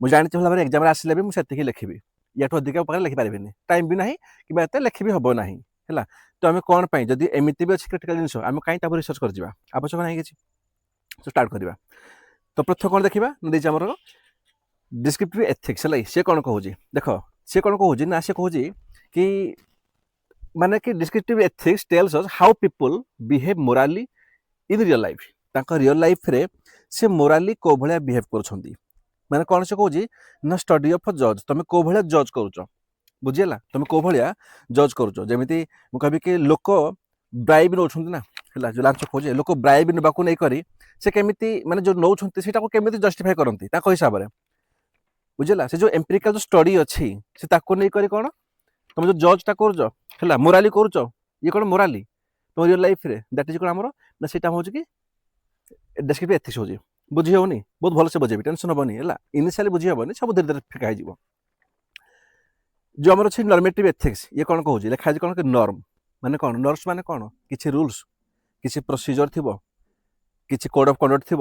मुझे जानी भाव एग्जाम आसिले भी मुझे लिखी या अधिक लिखिपारि टाइम भी ना कि लिखी हम ना है तो आम कौन जब एमती भी अच्छी क्रिटिकल जिन आम कहीं रिसर्च कर आवश्यक ना कि स्टार्ट करवा तो प्रथम कौन देखा देखिए आमर डिस्क्रिप्टिव एथिक्स है सी कौन कहूँ देख सी कौन कहूँ ना सी कहूँ कि माने कि descriptive ethics tells us how people behave morally in real life तांका रियल लाइफ रे से मोराली को भलिया बिहेव करछंती माने कौन से कहूँ ना स्टडी ऑफ जज तुम को भलिया जज करूछ बुझिला तुम को भलिया जज करूछ जेमिति मु कहबी कि लोक ब्राइब नौछंती ना हला जो लांच खोजे लोक ब्राइब नबाकू नै करी से केमिति माने जो नौछंती सेटा को केमिति जस्टिफाई करंती ताको हिसाब रे बुझिला से जो एम्पिरिकल जो स्टडी अछि से ताको नै करी कोन तुम जो जजटा कर मोराली कर ये कौन मोराली तुम रियल लाइफ रे दैट इज कौन आमर ना सेटा हो कि डिस्क्रिप्टिव एथिक्स हो बुझी हेनी बहुत भलसे बुझेबी टेंशन हेनी है इनिशियली बुझी हेनी सब धीरे धीरे फिका हो जो आमर अच्छे नॉर्मेटिव एथिक्स ये कौन कहूँ लिखा है कौन कि नॉर्म माने कौन नॉर्म्स माने कौन किसी रूल्स किसी प्रोसीजर थी किसी कोड ऑफ कंडक्ट थी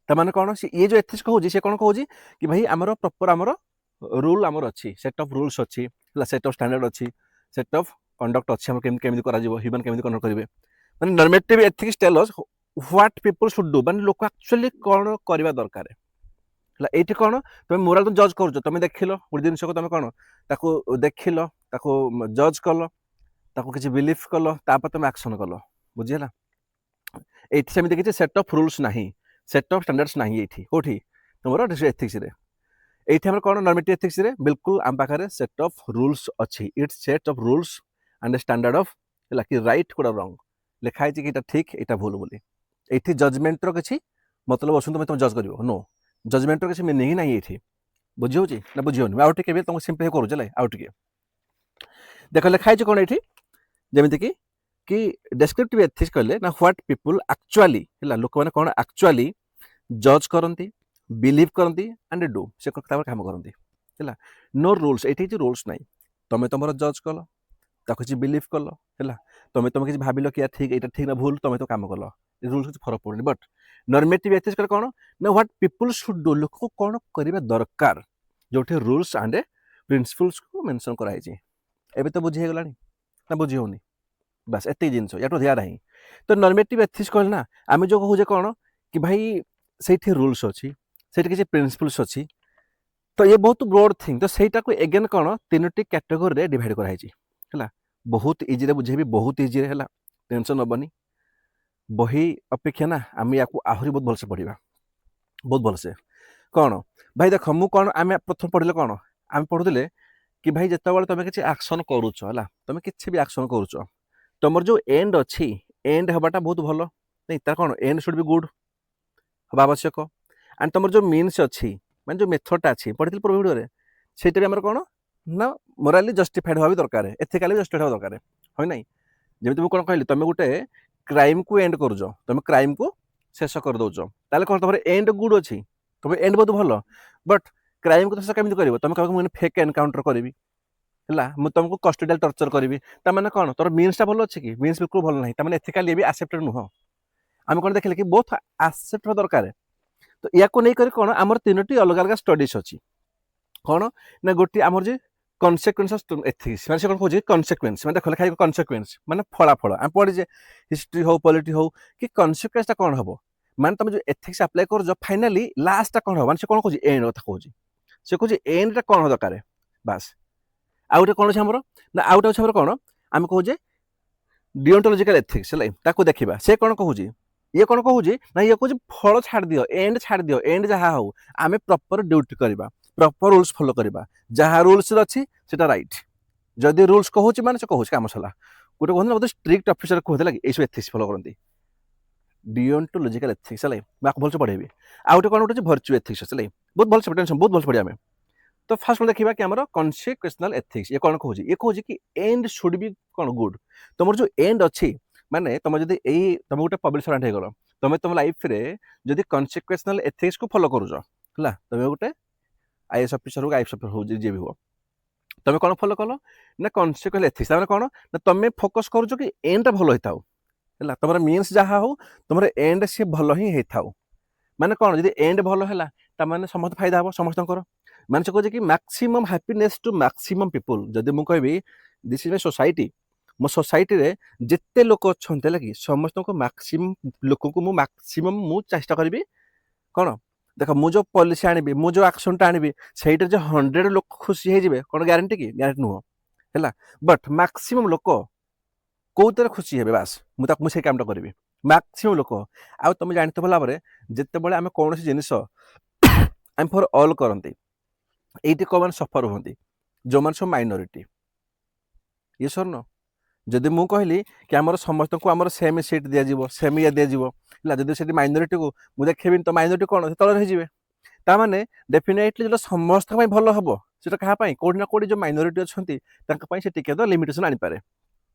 ताने कौन ये जो एथिक्स कहूँ सी कौन कहूँ कि भाई आमर प्रॉपर आमर रूल आमर अच्छी सेट ऑफ रूल्स अच्छी सेट ऑफ स्टैंडर्ड अच्छी सेट ऑफ कंडक्ट अच्छी केमी कर ह्यूमन केमी कंडक्ट करेंगे माने normative ethics tell us what people should do माने लोक एक्चुअली कौन करवा दरकार ये कौन तुम मोराल तुम जज कर तुम देख गोटे जिन को तुम कौन ताको देख जज कल ताको किसी बिलीफ कल तुम एक्शन कल बुझीला ये सेमती किसी सेट ऑफ रूल्स ना सेट ऑफ स्टैंडर्ड्स ना ये कौटी तुम एथिक्स रे ये कौन नॉर्मेटिव एथिक्स रे बिल्कुल आम पाखे सेट ऑफ रूल्स अच्छी it's set of rules and standard of है कि राइट कोड़ा रॉन्ग लिखाई कि इटा ठीक इटा भूल बोली ये जजमेंट रो किसी मतलब असुन तुम जज कर नो जजमेंट रो किसी मीनिंग ना ये बुझी हो ना बुझी होनी आउट के तुमको सिंपल करूँ आउट के देख लिखाई कौन ये जमीती कि डेस्क्रिप्टिव एथिक्स कहले ना व्हाट पीपल एक्चुअली है लोक मैंने कौन एक्चुअली जज करती बिलीव करती एंड डू से काम करती है नो रूल्स ये रूल्स ना तुम तुम जज कल किसी बिलीव कल है तुम तुम किसी भाविल कि ठीक यहाँ ठीक ना भूल तुम तो काम कल रूल्स किसी फरक पड़नी बट नॉर्मेटिव एथिक्स कौन ना व्हाट पीपल शुड डू लोक कौन करवा दरकार जो रूल्स एंड प्रिंसिपल्स को मेंशन कराई एबे तो बुझी गलानी ना बुझी होनी बस एत जिनस या ध्यान ना तो नॉर्मेटिव एथिक्स कहल ना आम जो कहूँ कौन कि भाई से रूल्स अच्छी से किसी प्रिंसिपल्स अच्छी तो ये बहुत ब्रॉड थिंग तो सहीटा को एगेन कौन 3टी कैटेगोरी डिवाइड कराई है बहुत इजी बुझेबी बहुत इजी है टेंशन हेनी बही अपेक्षा ना आम या आहरी बहुत भलसे पढ़ा बहुत भलसे कौन भाई देख मु कौन आम प्रथम पढ़ले कौन आम पढ़ुले कि भाई ଯେତେବେଳେ ତମେ କିଛି ଆକ୍ସନ କରୁଛ ହେଲା, ତମେ କିଛି ବି ଆକ୍ସନ କରୁଛ, ତମର ଯୋଉ ଏଣ୍ଡ ଅଛି, ଏଣ୍ଡ ହେବାଟା ବହୁତ ଭଲ ନାଇଁ, ତାର କ'ଣ ଏଣ୍ଡ ସୁଡ୍ ବି ଗୁଡ୍ ହବା ଆବଶ୍ୟକ। ଆଣ୍ଡ ତମର ଯୋଉ ମିନ୍ସ ଅଛି, ମାନେ ଯୋଉ ମେଥଡଟା ଅଛି, ପଢିଥିଲି ପୂର୍ବ ଭିଡ଼ିଓରେ, ସେଇଟା ବି ଆମର କ'ଣ ନା ମୋରାଲି ଜଷ୍ଟିଫାଇଡ ହବା ବି ଦରକାର, ଏଥିକାଲି ବି ଜଷ୍ଟିଫାଇଡ ହବା ଦରକାର, হয় ନାଇଁ। ଯେମିତି ମୁଁ କ'ଣ କହିଲି, ତମେ ଗୋଟେ କ୍ରାଇମକୁ ଏଣ୍ଡ କରୁଛ, ତମେ କ୍ରାଇମକୁ ଶେଷ କରିଦଉଛ, ତାହେଲେ କ'ଣ ତମର ଏଣ୍ଡ ଗୁଡ୍ ଅଛି, ତମର ଏଣ୍ଡ ବହୁତ ଭଲ, ବଟ୍ କ୍ରାଇମକୁ ଶେଷ କେମିତି କରିବ? ତମେ କହିବ ମୁଁ ଫେକ୍ ଏନକାଉଣ୍ଟର କରିବି ହେଲା, ମୁଁ ତମକୁ କଷ୍ଟଡିଆଲ ଟର୍ଚର କରିବି, ତାମାନେ କ'ଣ ତୋର ମିନ୍ସଟା ଭଲ ଅଛି କି? ମିନ୍ସ ବିଲକୁଲ ଭଲ ନାହିଁ, ତାମାନେ ଏଥିକାଲି ବି ଆକ୍ସେପ୍ଟେଡ ନୁହଁ। ଆମେ କ'ଣ ଦେଖିଲେ କି ବୋଥ ଆକ୍ସେପ୍ଟ ହବା ଦରକାର। ତ ୟାକୁ ନେଇକରି କ'ଣ ଆମର ତିନୋଟି ଅଲଗା ଅଲଗା ଷ୍ଟଡିଜ ଅଛି। କ'ଣ ନା ଗୋଟିଏ ଆମର ଯେ କନସିକ୍ୱେନ୍ସ ଅଫ ଏଥିକ୍ସ, ମାନେ ସେ କ'ଣ କହୁଛି କନସିକ୍ୱେନ୍ସ, ମାନେ ଦେଖ ଲେଖା କନସିକ୍ୱେନ୍ସ ମାନେ ଫଳାଫଳ। ଆମେ ପଢିଛେ ହିଷ୍ଟ୍ରି ହଉ ପଲିଟି ହଉ କି କନସିକ୍ୱେନ୍ସଟା କ'ଣ ହବ, ମାନେ ତମେ ଯୋଉ ଏଥିକ୍ସ ଆପ୍ଲାଏ କରୁଛ ଫାଇନାଲି ଲାଷ୍ଟଟା କ'ଣ ହବ, ମାନେ ସେ କ'ଣ କହୁଛି ଏଣ୍ଡ କଥା କହୁଛି, ସେ କହୁଛି ଏଣ୍ଡଟା କ'ଣ ହବା ଦରକାର ବାସ୍। ଆଉ ଗୋଟେ କ'ଣ ଅଛି ଆମର ନା, ଆଉ ଗୋଟେ ଅଛି ଆମର କ'ଣ ଆମେ କହୁଛେ ଡିଓଣ୍ଟୋଲୋଜିକାଲ ଏଥିକ୍ସ ହେଲା, ତାକୁ ଦେଖିବା ସେ କ'ଣ କହୁଛି। ଇଏ କ'ଣ କହୁଛି ନା, ଇଏ କହୁଛି ଫଳ ଛାଡ଼ିଦିଅ, ଏଣ୍ଡ ଛାଡ଼ିଦିଅ, ଏଣ୍ଡ ଯାହା ହଉ ଆମେ ପ୍ରପର ଡ୍ୟୁଟି କରିବା, ପ୍ରପର ରୁଲ୍ସ ଫଲୋ କରିବା, ଯାହା ରୁଲ୍ସରେ ଅଛି ସେଟା ରାଇଟ୍। ଯଦି ରୁଲ୍ସ କହୁଛି ମାନେ ସେ କହୁଛି କାମ ସରିଲା। ଗୋଟେ କୁହନ୍ତି ବୋଧେ ଷ୍ଟ୍ରିକ୍ଟ ଅଫିସର କହୁଥିଲା କି ଏଇସବୁ ଏଥିକ୍ସ ଫଲୋ କରନ୍ତି, ଡିଓଣ୍ଟୋଲୋଜିକାଲ ଏଥିକ୍ସ ହେଲା, ମୁଁ ଭଲସେ ପଢ଼େଇବି। ଆଉ ଗୋଟେ କ'ଣ ଗୋଟେ ଭର୍ଚୁ ଏଥିକ୍ସ ହେଲା, ବହୁତ ଭଲସେ ଟେନସନ୍, ବହୁତ ଭଲସେ ପଢ଼ିବା ଆମେ। ତ ଫାର୍ଷ୍ଟ ଦେଖିବା କି ଆମର କନସିକ୍ୱେନ୍ସନାଲ ଏଥିକ୍ସ, ଇଏ କ'ଣ କହୁଛି, ଇଏ କହୁଛି କି ଏଣ୍ଡ ସୁଡ୍ ବି କ'ଣ ଗୁଡ୍। ତମର ଯୋଉ ଏଣ୍ଡ ଅଛି, ମାନେ ତମେ ଯଦି ତମେ ଗୋଟେ ପବ୍ଲିକ ସର୍ଭାଣ୍ଟ ହେଇଗଲ, ତମେ ତମ ଲାଇଫରେ ଯଦି କନସିକ୍ୱେନ୍ସନାଲ ଏଥିକ୍ସକୁ ଫଲୋ କରୁଛ ହେଲା, ତମେ ଗୋଟେ ଆଇଏଏସ୍ ଅଫିସର ହଉ, ଆଇଏଏସ୍ ଅଫିସର ହଉ, ଯିଏ ବି ହୁଅ, ତମେ କ'ଣ ଫଲୋ କଲ ନା କନସିକ୍ୱେନ୍ସ ଏଥିକ୍ସ। ତାମାନେ କ'ଣ ନା ତମେ ଫୋକସ କରୁଛ କି ଏଣ୍ଡଟା ଭଲ ହେଇଥାଉ ହେଲା, ତମର ମିନ୍ସ ଯାହା ହଉ ତମର ଏଣ୍ଡ ସିଏ ଭଲ ହିଁ ହେଇଥାଉ। ମାନେ କ'ଣ ଯଦି ଏଣ୍ଡ ଭଲ ହେଲା ତାମାନେ ସମସ୍ତେ ଫାଇଦା ହବ ସମସ୍ତଙ୍କର। ମାନେ ସେ କହୁଛି କି maximum happiness to maximum people. ଯଦି ମୁଁ କହିବି ଦିସ୍ ଇଜ୍ ମାଇ ସୋସାଇଟି, ମୋ ସୋସାଇଟିରେ ଯେତେ ଲୋକ ଅଛନ୍ତି ହେଲା କି ସମସ୍ତଙ୍କୁ ମାକ୍ସିମମ୍ ଲୋକଙ୍କୁ ମୁଁ ଚେଷ୍ଟା କରିବି କ'ଣ, ଦେଖ ମୁଁ ଯୋଉ ପଲିସି ଆଣିବି, ମୁଁ ଯୋଉ ଆକ୍ସନଟା ଆଣିବି, ସେଇଟାରେ ଯେ 100 ଲୋକ ଖୁସି ହେଇଯିବେ କ'ଣ ଗ୍ୟାରେଣ୍ଟି କି? ଗ୍ୟାରେଣ୍ଟି ନୁହଁ ହେଲା। ବଟ୍ ମାକ୍ସିମମ୍ ଲୋକ କୋଉଥିରେ ଖୁସି ହେବେ ବାସ୍, ମୁଁ ସେଇ କାମଟା କରିବି, ମାକ୍ସିମମ୍ ଲୋକ। ଆଉ ତମେ ଜାଣିଥିବ ଭଲ ଭାବରେ ଯେତେବେଳେ ଆମେ କୌଣସି ଜିନିଷ ଆମେ ଫର ଅଲ୍ କରନ୍ତି, এইটি কমান সফর হুঁতি ଯେଉଁମାନେ ସବୁ ମାଇନରିଟି। ଇଏ ସର୍ନ ଯଦି ମୁଁ କହିଲି କି ଆମର ସମସ୍ତଙ୍କୁ ଆମର ସେମ୍ ସିଟ୍ ଦିଆଯିବ, ସେମ୍ ଇଏ ଦିଆଯିବ ହେଲା, ଯଦି ସେଠି ମାଇନରିଟିକୁ ମୁଁ ଦେଖେଇବିନି ତ ମାଇନରିଟି କ'ଣ ସେ ତଳରେ ହେଇଯିବେ। ତାମାନେ ଡେଫିନେଟଲି ଯେଉଁଟା ସମସ୍ତଙ୍କ ପାଇଁ ଭଲ ହବ ସେଟା କାହା ପାଇଁ, କୋଉଠି ନା କୋଉଠି ଯେଉଁ ମାଇନରିଟି ଅଛନ୍ତି ତାଙ୍କ ପାଇଁ ସେ ଟିକେ ତ ଲିମିଟେସନ୍ ଆଣିପାରେ,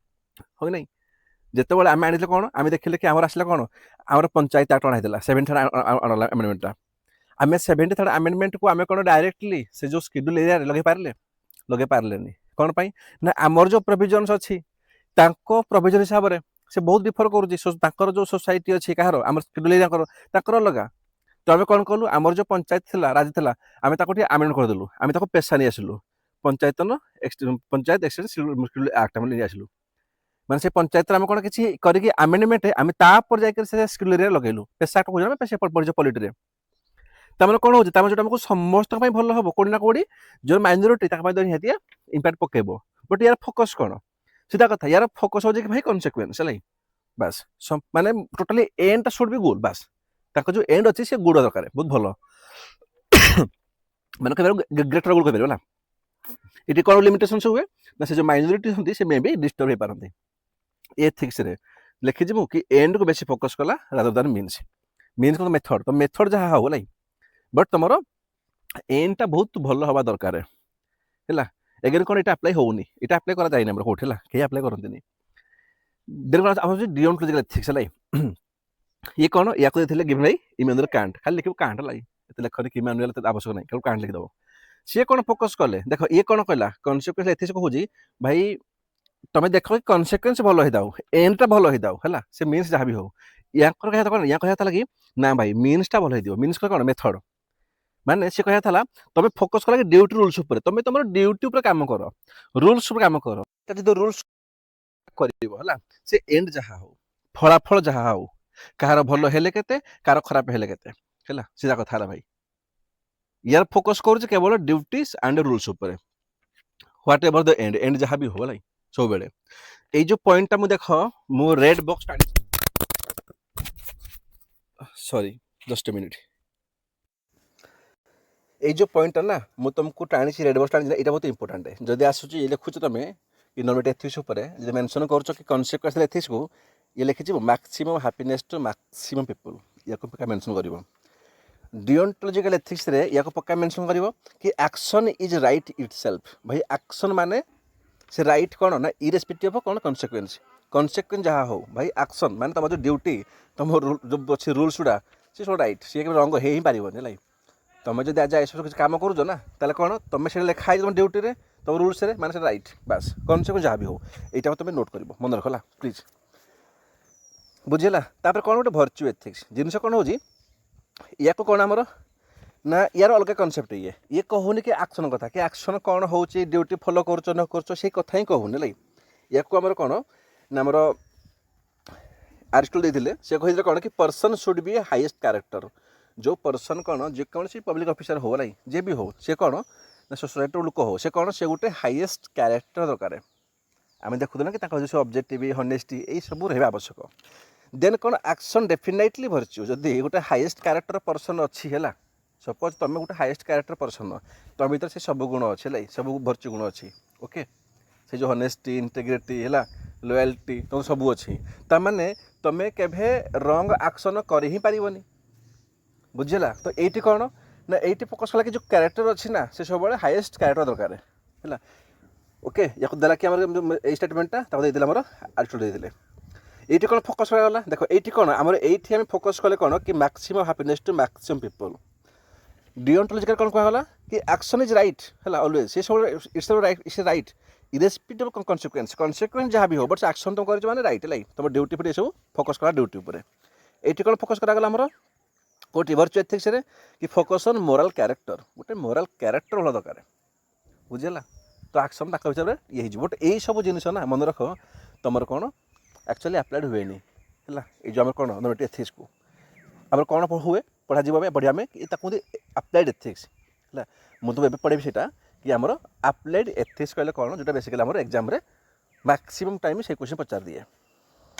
ହଁ ନାଇଁ। ଯେତେବେଳେ ଆମେ ଆଣିଥିଲେ କ'ଣ, ଆମେ ଦେଖିଲେ କି ଆମର ଆସିଲା କ'ଣ, ଆମର ପଞ୍ଚାୟତ ଆକ୍ଟ ଅଣା ହେଇଥିଲା 73rd ଆମେଣ୍ଡମେଣ୍ଟଟା। ଆମେ 73rd ଆମେଣ୍ଡମେଣ୍ଟକୁ ଆମେ କ'ଣ ଡାଇରେକ୍ଟଲି ସେ ଯେଉଁ ସ୍କେଡ୍ୟୁଲ ଏରିଆରେ ଲଗେଇ ପାରିଲେନି। କ'ଣ ପାଇଁ ନା ଆମର ଯେଉଁ ପ୍ରୋଭିଜନ୍ସ ଅଛି ତାଙ୍କ ପ୍ରୋଭିଜନ ହିସାବରେ ସେ ବହୁତ ଡିଫର କରୁଛି। ତାଙ୍କର ଯେଉଁ ସୋସାଇଟି ଅଛି କାହାର, ଆମର ସ୍କେଡ୍ୟୁଲ ଏରିଆଙ୍କର ତାଙ୍କର ଅଲଗା। ତ ଆମେ କ'ଣ କଲୁ, ଆମର ଯେଉଁ ପଞ୍ଚାୟତ ଥିଲା, ରାଜ ଥିଲା, ଆମେ ତାକୁ ଟିକେ ଆମେଣ୍ଡ କରିଦେଲୁ, ଆମେ ତାକୁ ପେଶା ନେଇ ଆସିଲୁ, ପଞ୍ଚାୟତ ଏକ୍ସଟେଣ୍ଡ ଆକ୍ଟ ଆମେ ନେଇ ଆସିଲୁ। ମାନେ ସେ ପଞ୍ଚାୟତରେ ଆମେ କ'ଣ କିଛି କରିକି ଆମେଣ୍ଡମେଣ୍ଟ ଆମେ ତାପରେ ଯାଇକି ସେ ସ୍କେଡ୍ୟୁଲ ଏରିଆରେ ଲଗେଇଲୁ, ପେଶା ଆକ୍ଟ କହୁଛୁ ଆମେ, ପେଶା ପଡ଼ିଛ ପଲିଟିରେ। ତାମାନେ କ'ଣ ହେଉଛି, ତାମାନେ ଯୋଉଟା ଆମକୁ ସମସ୍ତଙ୍କ ପାଇଁ ଭଲ ହବ, କୋଉଠି ନା କୋଉଠି ଯୋଉ ମାଇନରିଟି ତାଙ୍କ ପାଇଁ ନିହାତି ଇମ୍ପାକ୍ଟ ପକେଇବ। ବଟ୍ ୟାର ଫୋକସ୍ କ'ଣ, ସିଧା କଥା, ୟାର ଫୋକସ୍ ହେଉଛି କି ଭାଇ କନସିକ୍ୱେନ୍ସ ହେଲା, ବାସ୍। ମାନେ ଟୋଟାଲି ଏଣ୍ଡଟା ସୁଡ୍ ବି ଗୁଡ୍, ବାସ୍। ତାଙ୍କ ଯୋଉ ଏଣ୍ଡ ଅଛି ସେ ଗୁଡ୍ ଦରକାର, ବହୁତ ଭଲ, ମାନେ ଗ୍ରେଟର ଗୁଡ୍ କହିପାରିବ ନା। ଏଠି କ'ଣ ଲିମିଟେସନ୍ସ ହୁଏ ନା, ସେ ଯୋଉ ମାଇନରିଟି ଅଛନ୍ତି ସେ ମେ ବି ଡିଷ୍ଟର୍ବ ହେଇପାରନ୍ତି। ଏଥିକ୍ସରେ ଲେଖିଯିବୁ କି ଏଣ୍ଡକୁ ବେଶୀ ଫୋକସ୍ କଲା ରାଦର ଦାନ୍ ମିନ୍ସ କ'ଣ ମେଥଡ, ତ ମେଥଡ ଯାହା ହଉ ହେଲା, ବଟ୍ ତମର ଏଣ୍ଡଟା ବହୁତ ଭଲ ହବା ଦରକାର ହେଲା। ଏଗେନ୍ କ'ଣ ଏଇଟା ଆପ୍ଲାଏ ହଉନି, ଏଇଟା ଆପ୍ଲାଏ କରାଯାଇନି ଆମର କୋଉଠି ହେଲା, କେହି ଆପ୍ଲାଏ କରନ୍ତିନି। ଆମର ଡିଓଣ୍ଟୋଲୋଜିକାଲ ଏଥିକ୍ସ ହେଲା, ଇଏ କ'ଣ, ୟାକୁ ଦେଇଥିଲେ ଗିଭେନ୍ ବାଇ ଇମାନୁଏଲ କାଣ୍ଟ। ଖାଲି ଲେଖିବୁ କାଣ୍ଟ ହେଲା, ଏତେ ଲେଖନି କି ଇମାନୁଏଲ ଆବଶ୍ୟକ ନାହିଁ, କେବଳ କାଣ୍ଟ ଲେଖିଦେବ। ସିଏ କ'ଣ ଫୋକସ୍ କଲେ, ଦେଖ ଇଏ କ'ଣ କହିଲା, କନସିକ୍ୱେନ୍ସ ଏଥିକ୍ସ କହୁଛି ଭାଇ ତମେ ଦେଖ କି କନସିକ୍ୱେନ୍ସ ଭଲ ହେଇଥାଉ, ଏଣ୍ଡଟା ଭଲ ହେଇଥାଉ ହେଲା, ସେ ମିନ୍ସ ଯାହା ବି ହଉ। ୟାଙ୍କର କହିବା କ'ଣ, ୟା କହିବା ଥିଲା କି ନା ଭାଇ ମିନ୍ସଟା ଭଲ ହେଇଥିବ। ମିନ୍ସ କ'ଣ ମେଥଡ, ମାନେ ସେ କହିବା ଥିଲା ତମେ ଫୋକସ୍ କର କି ଡ୍ୟୁଟି ରୁଲ୍ସ ଉପରେ, ତମେ ତମର ଡ୍ୟୁଟି ଉପରେ କାମ କର, ରୁଲ୍ସ ଉପରେ କାମ କର। ଯଦି ରୁଲ୍ସ କରିବ ହେଲା, ସେ ଏଣ୍ଡ ଯାହା ହଉ, ଫଳାଫଳ ଯାହା ହଉ, କାହାର ଭଲ ହେଲେ କେତେ, କାହାର ଖରାପ ହେଲେ କେତେ ହେଲା, ସିଧା କଥା ହେଲା ଭାଇ। ୟାର ଫୋକସ୍ କରୁଛି କେବଳ ଡ୍ୟୁଟିଜ ଆଣ୍ଡ ରୁଲ୍ସ ଉପରେ, ହ୍ୱାଟ ଏଭର ଦ ଏଣ୍ଡ ଯାହା ବି ହଉ ହେଲା ସବୁବେଳେ। ଏଇ ଯୋଉ ପଏଣ୍ଟଟା ମୁଁ ଦେଖ, ମୁଁ ରେଡ୍ ବକ୍ସ ଆଣିଛି, ସରି ଜଷ୍ଟ ଏ ମିନିଟ୍। এই যে পয়েন্টটা না ମୁଁ ତୁମକୁ ଟାଣିଛି ରେଡ୍ ବକ୍ସ ଟାଣିଛି ଏଇଟା ବହୁତ ଇମ୍ପୋର୍ଟାଣ୍ଟ ଯଦି ଆସୁଛି ଇଏ ଲେଖୁଛ ତମେ ଇନୋଭେଟିଭ୍ ଏଥିକ୍ସ ଉପରେ ଯଦି ମେନସନ୍ କରୁଛ କି କନସିକ୍ୱେନ୍ସିଆଲ ଏଥିକ୍ସକୁ ଇଏ ଲେଖିଯିବ maximum happiness to maximum people ୟାକୁ ପକ୍କା ମେନସନ୍ କରିବ ଡିଓଣ୍ଟୋଲୋଜିକାଲ ଏଥିକ୍ସରେ ୟାକୁ ପକ୍କା ମେନସନ୍ କରିବ କି action is right itself ଭାଇ ଆକ୍ସନ୍ ମାନେ ସେ ରାଇଟ୍ କ'ଣ ନା ଇରେସ୍ପେକ୍ଟିଭ୍ ଅଫ୍ କ'ଣ କନସିକ୍ୱେନ୍ସ କନସିକ୍ୱେନ୍ସ ଯାହା ହଉ ଭାଇ ଆକ୍ସନ୍ ମାନେ ତୁମ ଯେଉଁ ଡ୍ୟୁଟି ତୁମ ଯେଉଁ ଅଛି ରୁଲ୍ସ ଗୁଡ଼ା ସେ ସବୁ ରାଇଟ୍ ସିଏ କେବେ ରଙ୍ଗ ହେଇ ହିଁ ପାରିବନି ହେଲା ତୁମେ ଯଦି ଆଜି ଏସବୁ କିଛି କାମ କରୁଛ ନା ତାହେଲେ କ'ଣ ତୁମେ ସେଇଟା ଲେଖା ହେଇଛି ତୁମ ଡ୍ୟୁଟିରେ ତୁମ ରୁଲ୍ସରେ ମାନେ ସେଇଟା ରାଇଟ୍ ବାସ୍ କନସିକ୍ୱେନ୍ସ ଯାହା ବି ହଉ ଏଇଟାକୁ ତୁମେ ନୋଟ୍ କରିବ ମନେ ରଖ ହେଲା ପ୍ଲିଜ୍ ବୁଝିହେଲା ତାପରେ କ'ଣ ଗୋଟେ ଭର୍ଚ୍ୟୁ ଏଥିକ୍ସ ଜିନିଷ କ'ଣ ହେଉଛି ୟାକୁ କ'ଣ ଆମର ନା ୟାର ଅଲଗା କନସେପ୍ଟ ଇଏ କହୁନି କି ଆକ୍ସନ୍ କଥା କି ଆକ୍ସନ୍ କ'ଣ ହେଉଛି ଡ୍ୟୁଟି ଫଲୋ କରୁଛ ନ କରୁଛ ସେଇ କଥା ହିଁ କହୁନି ହେଲା ୟାକୁ ଆମର କ'ଣ ନା ଆମର ଆରିଷ୍ଟୋଟଲ ଦେଇଥିଲେ ସେ କହିଥିଲେ କ'ଣ କି person should be highest character जो पर्सन कौन जेकोसी पब्लिक ऑफिसर हो ना जे भी हो से कौन ना सोसाइटी लोक हो से कौन से गोटे हाईएस्ट क्यारेक्टर दरकार आम देखुना कि जो ऑब्जेक्टिव हनेस्टी यही सब रहा आवश्यक देन कौन एक्शन डेफिनेटली भर्च्यू जदि गोटे हाईएस्ट क्यारेक्टर पर्सन अच्छी है सपोज तुम गोटे हाईएस्ट क्यारेक्टर पर्सन तुम भर से सब गुण अच्छे सब भर्च्यू गुण अच्छी ओके से जो हनेस्टी इंटेग्रिटी है लॉयल्टी तुम सब अच्छी ताने तुम्हें केभे रंग एक्शन कर ही पारबनी बुझेगा तो ये कौन ना ये फोकस कला कि जो क्यारेक्टर अच्छी ना से सब हाईएस्ट क्यारेक्टर दरकार है ओके या देला कि स्टेटमेंटा देदेला आम आरिस्टोटल देते ये कौन फोकस करागला देख ये कौन आम ये फोकस कले कौन कि maximum happiness to maximum people deontological कौन कहला कि एक्शन इज राइट है ऑलवेज से सब it's right irrespective of consequence जहाँ भी हो बट एक्शन तुम कर माने राइट है तुम ड्यूटी पर सब फोकस करा ड्यूटी पर ये कौन फोकस करागला आमर कोटी भर्च्यू एथिक्स रे कि फोकस ऑन मोरल कैरेक्टर गोटे मोरल कैरेक्टर वाला दरकार बुझेगा तो एक्शन ताक हिसाब से ये बट यही सब जिनिस ना मन रख तुम कौन एक्चुअली अप्लाइड हुए है जो आम कौन नोट एथिक्स को आम कौन हुए पढ़ा बढ़िया में अप्लाइड एथिक्स है मुझे तुम पढ़ेबी से कि आमर अप्लाइड एथिक्स कहले कौन जो बेसिकली आम एग्जाम मैक्सिमम टाइम से क्वेश्चन पचार दिए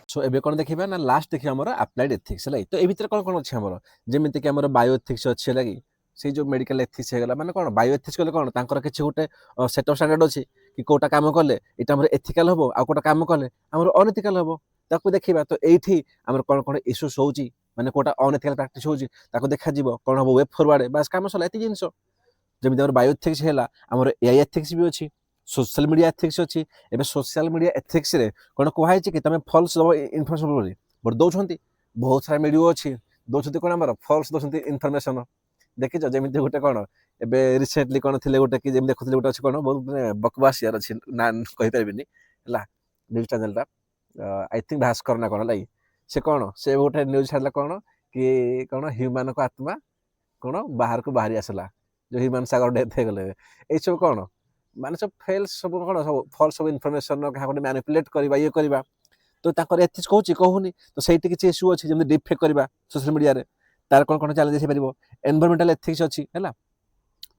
सो एबे कौन देखा ना लास्ट देखिए आम अप्लाइड एथिक्स है तो ये भितर कौन कौन अच्छे आमर जमीती कि आम बायो एथिक्स अच्छे है कि से जो मेडिकल एथिक्स है माने कौन बायो एथिक्स कहले कौन तांकर किसी गोटे सेट ऑफ स्टैंडर्ड अच्छी कि कोटा काम कले ये आम एथिकल हम आउ कोटा काम कले आम अनएथिकल हम ताको देखा तो ये आम कौन कौन इश्यूज हो माने कोटा अनएथिकल प्रैक्टिस हो देखा कौन हम वेब फॉरवर्ड बास काम सरला ये जिनस जमी बायो एथिक्स है आम एआई एथिक्स भी अच्छी सोशल मीडिया एथिक्स अच्छी एबे सोशल मीडिया एथिक्स रे कौन कहुई कि तुम फल्स दब इनफर्मेशन बट दौरान बहुत सारा मीडिया अच्छी दौरान कौन आम फल्स दौरान इनफर्मेशन देखी जमी गोटे कौन एबे रिसेंटली कौन थे गोटे कि देखुले गोटे अच्छी कौन बहुत बकवास यार अच्छी ना कहींपारे है news channel I think Bhaskar ना कौन लाई से कौन से गोटे न्यूज छाड़ा कौन कि कौन ह्यूमान को आत्मा कौन बाहर को बाहरी आसला जो ह्यूमान सागर डेथ हो गले ये सब कौन माने सब फेल्स सब कौन सब फल्स सब इनफर्मेशन क्या मैनिपुलेट करवा ये करवा तो ताकर एथिक्स कहूनी तो सही किसी इश्यू अच्छी जमी डिफेक्ट करवा सोशल मीडिया रे तार कौन कौन चैलेंज हो पार एनवायरमेंटल एथिक्स अच्छी है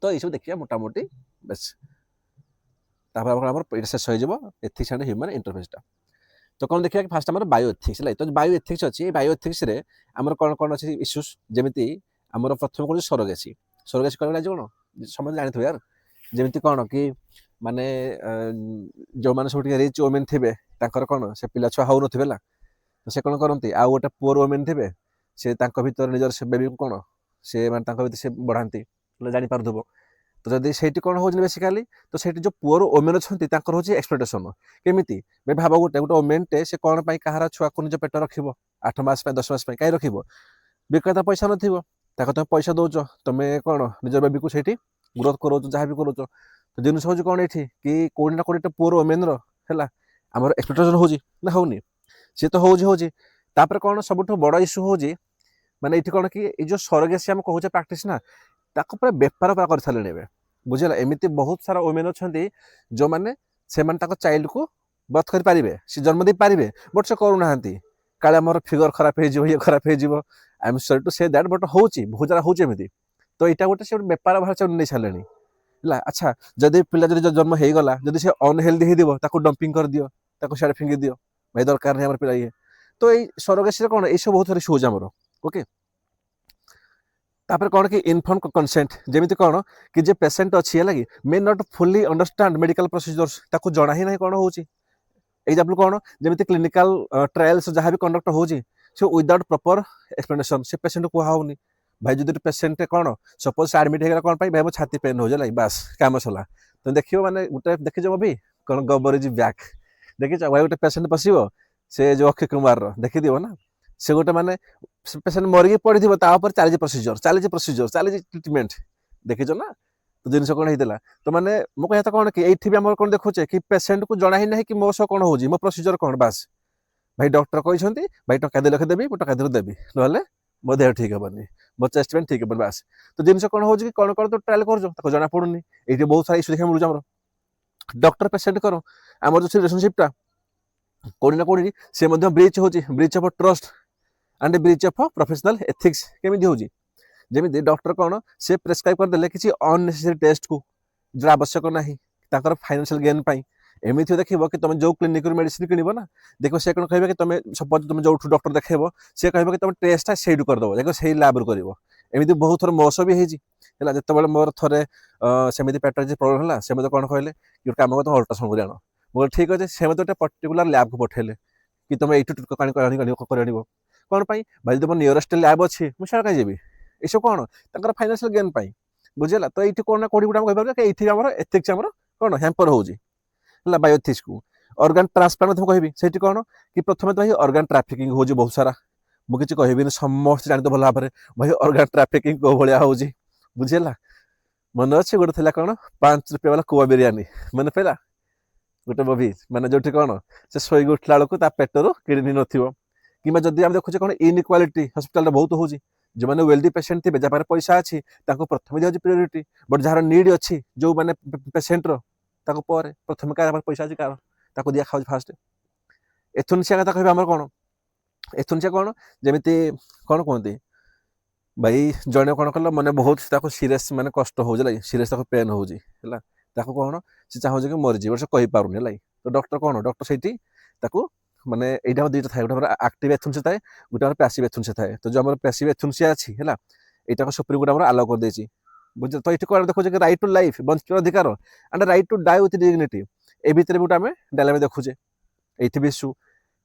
तो ये सब देखिए मोटामोटी बेस शेष हो एथिक्स एंड ह्यूमन इंटरफेसटा तो कौन देखिए फास्ट आम बायो एथिक्स है तो बायो एथिक्स अच्छी बायो एथिक्स रे आमर कौन कौन अच्छी इश्यूज जमी आमर प्रथम कौन सरोगेसी कौन कौन समझ जानी यार जमी कौन कि माने जो मैंने सब रिच वोमेन थे कौन से पिला छुआ हो ना तो से कौन करती आउ गोटे पुअर वोमेन थे से भर निजर से बेबी को कौन से भर से बढ़ाती जापार तो जब से कौन हो बेसिकाली तो से जो पुअर वोमेन अच्छा हूँ एक्सप्लोटेशन केमी भाव गोटे गोटे वोमेनटे से कौन कहार छुआ को निज पेट रख 8 मास 10 मास कहीं रख बेकार पैसा नथिबो ताको तुम पैसा दौच तुम्हें कौन निजर बेबी को सही ग्रोथ करो जहाँ भी करो तो जिन हूँ कौन ये कि कौन ना कौन पुअर वोमेन रहा आम एक्सप्लोटेशन हो होनी सी तो होपर कौन सब बड़ इश्यू हो माने ये कौन कि जो सरोगेसी आम कहूचे प्राक्टिस ना ताको पूरा बेपार पूरा कर सारे बुझेगा एमती बहुत सारा वोमेन अच्छा जो मैंने से चाइल्ड को बर्थ कर पारे सी जन्म दे पारे बट से करूना काले आम फिगर खराब हो ये खराब हो I am sorry to say that but हो बहुत सारा होमती तो यहाँ गोटे से बेपार भाव से नहीं सारे है अच्छा जदि पिला जब जन्म हो गला जदि से अनहेल्दी हो डंपिंग कर दियो सियाड़े फिंगी दियो भाई दरकार नहीं पिला ये तो ये सरोगेसी कौन ये सब बहुत सारे इश्यू होमर ओके तापर कौन कि इनफॉर्म कंसेंट जेमिति कौन कि जे पेशेंट अच्छी है कि may not fully understand medical procedures ताको जଣା ही नहीं कौन होची एग्जांपल कौन जेमिति क्लिनिकल ट्रायल्स जहाँ भी कंडक्ट होची से विदाउट प्रॉपर एक्सप्लेनेशन से पेशेंट को होनी भाई जो पेशेंट कौन सपोज से एडमिट होगा कौन भाई भाई मो छाती पेन हो जाए बस काम सला तो देखियो माने गोटे देखिज भी कौन गबर इज बैक देखिच भाई गोटे पेशेंट पशिब से जो अक्षय कुमार देखी दियो ना से गोटे माने पेशेंट मरिकी पड़ी चली प्रोसीजर चली ट्रिटमेंट देखिच ना तो जिन कौन होता तो मैंने मो कहता कौन कि ये भी आम कौन देखुचे कि पेशेंट को जना ही ना कि मो सह कौन हो मो प्रोसीजर कौन बास भाई डॉक्टर कहते भाई टका 2 लाख देवी टका 2 देवी ना मो देह ठीक हेनी मो चेस्ट पेन ठीक हेन बास तो जिन कौन हो कौन कौन तो ट्रायल कर जना पड़ूनी ये बहुत सारा इश्यू देखा मिलूँ आम डॉक्टर पेशेंट कर आम जो रिलेशनशिपटा कौड़ी ना कौड़ी सी ब्रिच हो breach of trust and breach of professional ethics केमी हो जमी डॉक्टर कौन से प्रेस्क्राइब करदे किसी अननेसेसरी टेस्ट को जो आवश्यक ना फाइनेंशियल गेन एमती देखो कि तुम जो क्लिनिक मेडिसिन किणव ना देखो से कौन कह तुम सपोज तुम जो डॉक्टर देखेब से कह तुम टेस्ट से करदेव देखो से लैब कर एमती बहुत थर मोस भी है जो मोर थे सेमती पेट प्रोब्लेम है से मतलब कौन कहले कि कम कर तुम अल्ट्रासाउंड कर आण बोले ठीक अच्छे से मतलब पर्टिकुलर लैब को पठेले कि तुम ये कर कौन भाई तुम नियरेस्ट लैब अच्छी मुझे कहीं जी ये सब कौन तर फाइनेंशियल गेन बुझेगा तो ये कौन ना कौटी गोटे कह ये एथिक्स कौन हैम्पर हो बायोएथिक्स को ऑर्गन ट्रांसप्लांट कहि से कौन कि प्रथम तो भाई ऑर्गन ट्राफिकिंग हो बहुत सारा मुझे कहबी समस्त जानते भल भाव भाई ऑर्गन ट्राफिकिंग कौ भाया हो बुझेगा मन अच्छे गोटे थी कौन 5 रुपया वाला कुआ बिरियानी मन पड़ा गोटे मुवी माने जो कौन से शोक उठला बेलू पेटर किडनी नथिबो कि जदि आम देखुचे कौन इनइक्वालिटी हॉस्पिटल बहुत हो जो मैंने वेल्दी पेशेंट थे जहाँ पैसा अच्छी प्रथम दिया प्रायोरीटी बट जहाँ नीड अच्छी जो मैंने पेशेंट प्रथम कार पैसा अच्छी कार दिया खाऊ फास्ट एथुनसिया कथा कह कौन एथुनसिया कौन जमीती कौन कहते भाई जड़े कौन कल मैंने बहुत सीरीयस माने कष्ट हो सीरीयस पेन हो कौन से चाहूँ कि मरीजी बट से कही पारुनी है तो डॉक्टर कौन डॉक्टर से माने यहाँ दुईटा थाए गोटे एक्टिव एथुनसिया थाए गोटे पैसिव एथुनसिया थाए तो जो पैसिव एथुनसिया अच्छी है यहाँ सुप्रीम कोर्ट आलाउ कर देछि बुझे तो ये कौन देखुचे कि राइट टू लाइफ बंचर अधिकार and right to die with dignity ए भितर गोटे आम डायलेमा देखुचे ये भी इश्यू